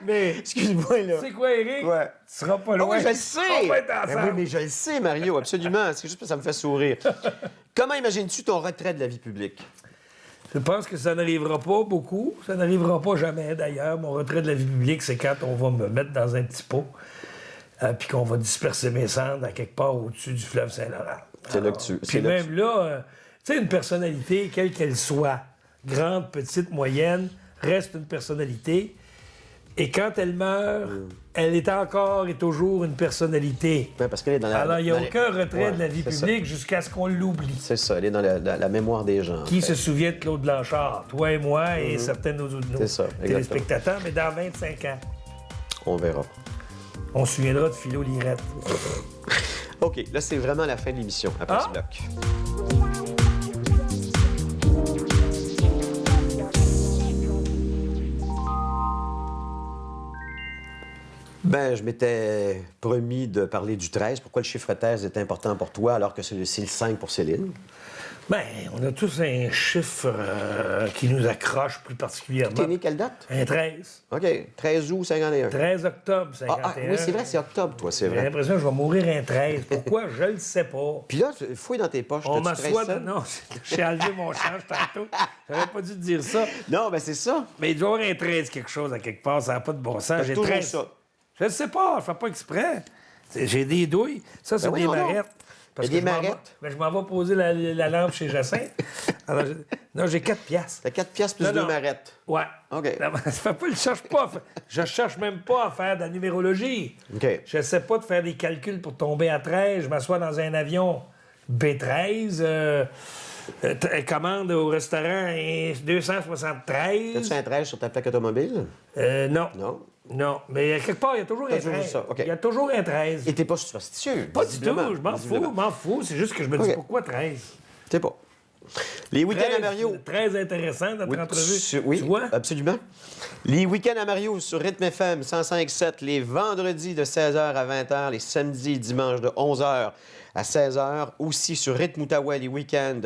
[SPEAKER 3] Mais
[SPEAKER 2] Excuse-moi, là.
[SPEAKER 3] c'est quoi, Eric?
[SPEAKER 2] Ouais.
[SPEAKER 3] Tu seras pas
[SPEAKER 2] Ah
[SPEAKER 3] loin.
[SPEAKER 2] oui, je le sais!
[SPEAKER 3] On va être
[SPEAKER 2] Ben
[SPEAKER 3] ensemble.
[SPEAKER 2] oui, mais je le sais, Mario, absolument. C'est juste que ça me fait sourire. Comment imagines-tu ton retrait de la vie publique?
[SPEAKER 3] Je pense que ça n'arrivera pas beaucoup. Ça n'arrivera pas jamais, d'ailleurs. Mon retrait de la vie publique, c'est quand on va me mettre dans un petit pot puis qu'on va disperser mes cendres à quelque part au-dessus du fleuve Saint-Laurent.
[SPEAKER 2] C'est là que tu...
[SPEAKER 3] Puis
[SPEAKER 2] c'est là que
[SPEAKER 3] même là, tu sais, une personnalité, quelle qu'elle soit, grande, petite, moyenne, reste une personnalité. Et quand elle meurt, elle est encore et toujours une personnalité.
[SPEAKER 2] Ouais, parce qu'elle est dans la...
[SPEAKER 3] Alors, il n'y a
[SPEAKER 2] dans les-
[SPEAKER 3] aucun retrait
[SPEAKER 2] Ouais,
[SPEAKER 3] de la vie
[SPEAKER 2] c'est ça.
[SPEAKER 3] publique jusqu'à ce qu'on l'oublie.
[SPEAKER 2] C'est ça, elle est dans la mémoire des gens.
[SPEAKER 3] Qui se souvient de Claude Blanchard? Toi et moi et certains de nos
[SPEAKER 2] C'est ça,
[SPEAKER 3] téléspectateurs, mais dans 25 ans,
[SPEAKER 2] On verra.
[SPEAKER 3] on se souviendra de Philo Lirette.
[SPEAKER 2] OK, là, c'est vraiment la fin de l'émission, après ce
[SPEAKER 3] Ah!
[SPEAKER 2] bloc. Ben, je m'étais promis de parler du 13. Pourquoi le chiffre 13 est important pour toi alors que c'est le 5 pour Céline?
[SPEAKER 3] Ben, on a tous un chiffre qui nous accroche plus particulièrement.
[SPEAKER 2] T'es né quelle date?
[SPEAKER 3] Un 13.
[SPEAKER 2] OK. 13 août 51.
[SPEAKER 3] 13 octobre 51.
[SPEAKER 2] Oui, c'est vrai, c'est octobre, toi, c'est
[SPEAKER 3] J'ai
[SPEAKER 2] vrai.
[SPEAKER 3] l'impression que je vais mourir un 13. Pourquoi? Je le sais pas.
[SPEAKER 2] Puis là, fouille dans tes poches.
[SPEAKER 3] On
[SPEAKER 2] T'as-tu
[SPEAKER 3] m'assoit...
[SPEAKER 2] 13 cents?
[SPEAKER 3] Non, j'ai enlevé mon change tantôt. J'aurais pas dû te dire ça.
[SPEAKER 2] Non, ben c'est ça.
[SPEAKER 3] Mais il doit y avoir un 13 quelque chose à quelque part. Ça n'a pas de bon sens.
[SPEAKER 2] T'as
[SPEAKER 3] J'ai
[SPEAKER 2] toujours
[SPEAKER 3] 13.
[SPEAKER 2] ça.
[SPEAKER 3] Je ne sais pas. Je fais pas exprès. J'ai des douilles. Ça, c'est
[SPEAKER 2] Ben
[SPEAKER 3] des
[SPEAKER 2] voyons donc.
[SPEAKER 3] marettes. Parce
[SPEAKER 2] Il y a
[SPEAKER 3] que
[SPEAKER 2] des
[SPEAKER 3] je m'en vais-
[SPEAKER 2] marettes?
[SPEAKER 3] ben, je m'en vais poser la lampe chez Jacinthe. Alors, non, j'ai 4 piastres.
[SPEAKER 2] T'as 4 piastres plus
[SPEAKER 3] Non,
[SPEAKER 2] 2
[SPEAKER 3] non.
[SPEAKER 2] marettes.
[SPEAKER 3] Ouais.
[SPEAKER 2] OK.
[SPEAKER 3] Non, ça fait pas, je cherche même pas à faire de la numérologie.
[SPEAKER 2] OK.
[SPEAKER 3] Je sais pas de faire des calculs pour tomber à 13. Je m'assois dans un avion B13. Commande au restaurant 273.
[SPEAKER 2] T'as-tu un 13 sur ta plaque automobile?
[SPEAKER 3] Non.
[SPEAKER 2] Non.
[SPEAKER 3] Non. Mais quelque part, il y a toujours
[SPEAKER 2] T'as
[SPEAKER 3] un
[SPEAKER 2] toujours
[SPEAKER 3] 13.
[SPEAKER 2] ça, OK.
[SPEAKER 3] Il y a toujours un 13.
[SPEAKER 2] Et t'es pas superstitieux?
[SPEAKER 3] Pas du tout.
[SPEAKER 2] visiblement.
[SPEAKER 3] Je m'en fous.
[SPEAKER 2] Visiblement.
[SPEAKER 3] Je m'en fous. C'est juste que je me dis
[SPEAKER 2] OK.
[SPEAKER 3] pourquoi 13?
[SPEAKER 2] T'es pas. Les week-ends à Mario.
[SPEAKER 3] Très intéressant, notre
[SPEAKER 2] Oui,
[SPEAKER 3] entrevue.
[SPEAKER 2] oui,
[SPEAKER 3] Tu vois?
[SPEAKER 2] absolument. Les week-ends à Mario sur Rythme FM 105.7, les vendredis de 16h à 20h, les samedis et dimanches de 11h à 16h. Aussi sur Rythme Outaouais, les week-ends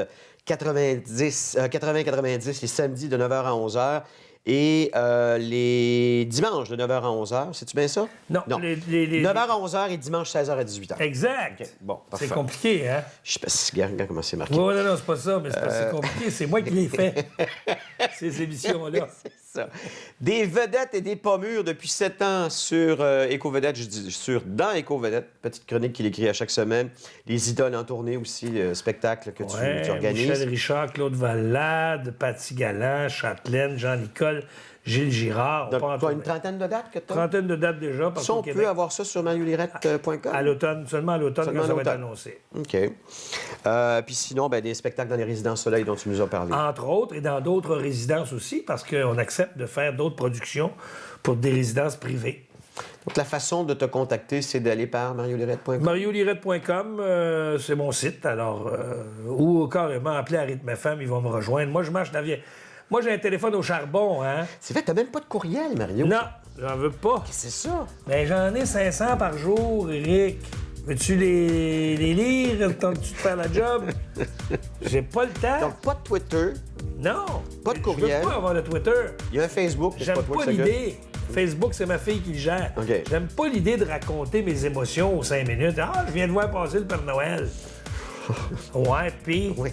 [SPEAKER 2] 80-90, les samedis de 9h à 11h. Et les dimanches de 9h à 11h. C'est-tu bien ça?
[SPEAKER 3] Non, les-
[SPEAKER 2] 9h à 11h et dimanche 16h à 18h.
[SPEAKER 3] Exact.
[SPEAKER 2] OK, bon, parfait.
[SPEAKER 3] C'est compliqué, hein?
[SPEAKER 2] Je sais pas si regarde comment c'est marqué.
[SPEAKER 3] Oui, non, c'est pas ça, mais c'est pas si compliqué. C'est moi qui l'ai fait, ces émissions-là.
[SPEAKER 2] C'est ça. Des vedettes et des pas mûres depuis 7 ans sur Éco-Vedette, je dis dans Éco-Vedette, petite chronique qu'il écrit à chaque semaine. Les idoles en tournée aussi, spectacle que
[SPEAKER 3] Ouais,
[SPEAKER 2] tu organises.
[SPEAKER 3] Michel Richard, Claude Valade, Paty Galland, Châtelaine, Jean-Nicole, Gilles Girard. On
[SPEAKER 2] Donc,
[SPEAKER 3] part en
[SPEAKER 2] tu as une
[SPEAKER 3] tournée.
[SPEAKER 2] trentaine de dates que tu as?
[SPEAKER 3] Trentaine de dates déjà.
[SPEAKER 2] Ça,
[SPEAKER 3] partout
[SPEAKER 2] on
[SPEAKER 3] au
[SPEAKER 2] peut
[SPEAKER 3] Québec.
[SPEAKER 2] avoir ça sur mariolirette.com?
[SPEAKER 3] À l'automne, seulement à l'automne
[SPEAKER 2] Seulement
[SPEAKER 3] quand ça
[SPEAKER 2] à
[SPEAKER 3] va être
[SPEAKER 2] l'automne.
[SPEAKER 3] annoncé.
[SPEAKER 2] OK. Puis sinon, ben, des spectacles dans les résidences Soleil dont tu nous as parlé.
[SPEAKER 3] Entre autres, et dans d'autres résidences aussi, parce qu'on accepte de faire d'autres productions pour des résidences privées.
[SPEAKER 2] Donc, la façon de te contacter, c'est d'aller par mariolirette.com.
[SPEAKER 3] mariolirette.com, c'est mon site, alors... ou carrément, appeler à Rythme FM, ils vont me rejoindre. Moi, je marche dans la vieille... Moi, j'ai un téléphone au charbon, hein?
[SPEAKER 2] C'est fait, t'as même pas de courriel, Mario.
[SPEAKER 3] Non, j'en veux pas.
[SPEAKER 2] C'est ça.
[SPEAKER 3] Ben, j'en ai 500 par jour, Eric. Veux-tu les lire tant que tu te fais la job? J'ai pas le temps.
[SPEAKER 2] Donc, pas de Twitter.
[SPEAKER 3] Non.
[SPEAKER 2] pas de
[SPEAKER 3] Je
[SPEAKER 2] courriel.
[SPEAKER 3] veux pas avoir de Twitter.
[SPEAKER 2] Il y a un Facebook. mais c'est
[SPEAKER 3] J'aime
[SPEAKER 2] toi
[SPEAKER 3] pas
[SPEAKER 2] que ça gueule.
[SPEAKER 3] l'idée. Facebook, c'est ma fille qui le gère.
[SPEAKER 2] OK.
[SPEAKER 3] J'aime pas l'idée de raconter mes émotions aux 5 minutes. Ah, je viens de voir passer le Père Noël. Ouais, puis...
[SPEAKER 2] Oui.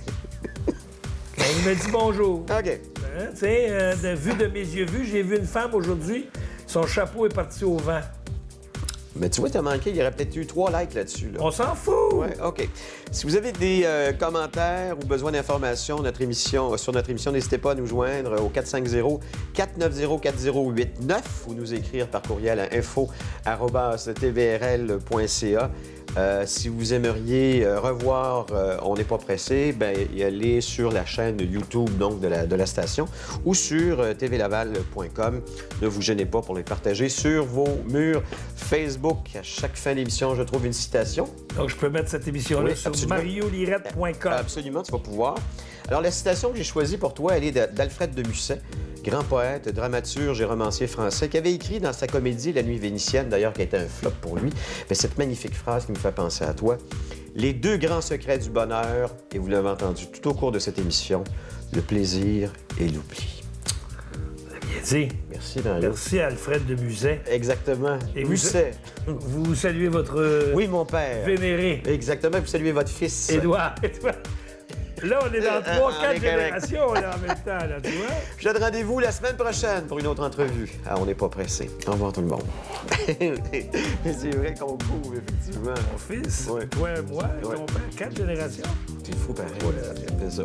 [SPEAKER 3] Il me dit bonjour.
[SPEAKER 2] OK.
[SPEAKER 3] Hein, tu sais, vue de mes yeux vus, j'ai vu une femme aujourd'hui, son chapeau est parti au vent.
[SPEAKER 2] Mais tu vois, t'as manqué, il y aurait peut-être eu 3 likes là-dessus. Là.
[SPEAKER 3] On s'en fout!
[SPEAKER 2] Ouais, OK. Si vous avez des commentaires ou besoin d'informations sur notre émission, n'hésitez pas à nous joindre au 450-490-4089 ou nous écrire par courriel à info@tvrl.ca. Si vous aimeriez revoir On n'est pas pressé, ben y aller sur la chaîne YouTube donc, de la station ou sur tvlaval.com. Ne vous gênez pas pour les partager sur vos murs Facebook. À chaque fin d'émission, je trouve une citation.
[SPEAKER 3] Donc, je peux mettre cette émission-là
[SPEAKER 2] Oui,
[SPEAKER 3] sur
[SPEAKER 2] absolument.
[SPEAKER 3] mariolirette.com.
[SPEAKER 2] Absolument, tu vas pouvoir. Alors, la citation que j'ai choisie pour toi, elle est d'Alfred de Musset, grand poète, dramaturge et romancier français, qui avait écrit dans sa comédie La Nuit vénitienne, d'ailleurs, qui a été un flop pour lui, mais cette magnifique phrase qui me fait penser à toi. Les 2 grands secrets du bonheur, et vous l'avez entendu tout au cours de cette émission, le plaisir et l'oubli.
[SPEAKER 3] Bien dit.
[SPEAKER 2] Merci, Mario.
[SPEAKER 3] Merci à Alfred de Muset.
[SPEAKER 2] Exactement.
[SPEAKER 3] Et
[SPEAKER 2] Musset.
[SPEAKER 3] Vous saluez votre
[SPEAKER 2] Oui, mon père.
[SPEAKER 3] vénéré,
[SPEAKER 2] Exactement. Vous saluez votre fils.
[SPEAKER 3] Édouard. Là, on est dans 3-4
[SPEAKER 2] avec-
[SPEAKER 3] générations là, en même temps, là, tu vois?
[SPEAKER 2] Je donne rendez-vous la semaine prochaine pour une autre entrevue. Ah, on n'est pas pressé. Au revoir tout le monde. Mais c'est vrai qu'on court, effectivement.
[SPEAKER 3] Mon fils,
[SPEAKER 2] Ouais.
[SPEAKER 3] toi, moi,
[SPEAKER 2] Ouais.
[SPEAKER 3] ton père, 4 générations.
[SPEAKER 2] C'est fou, pareil. C'est ça.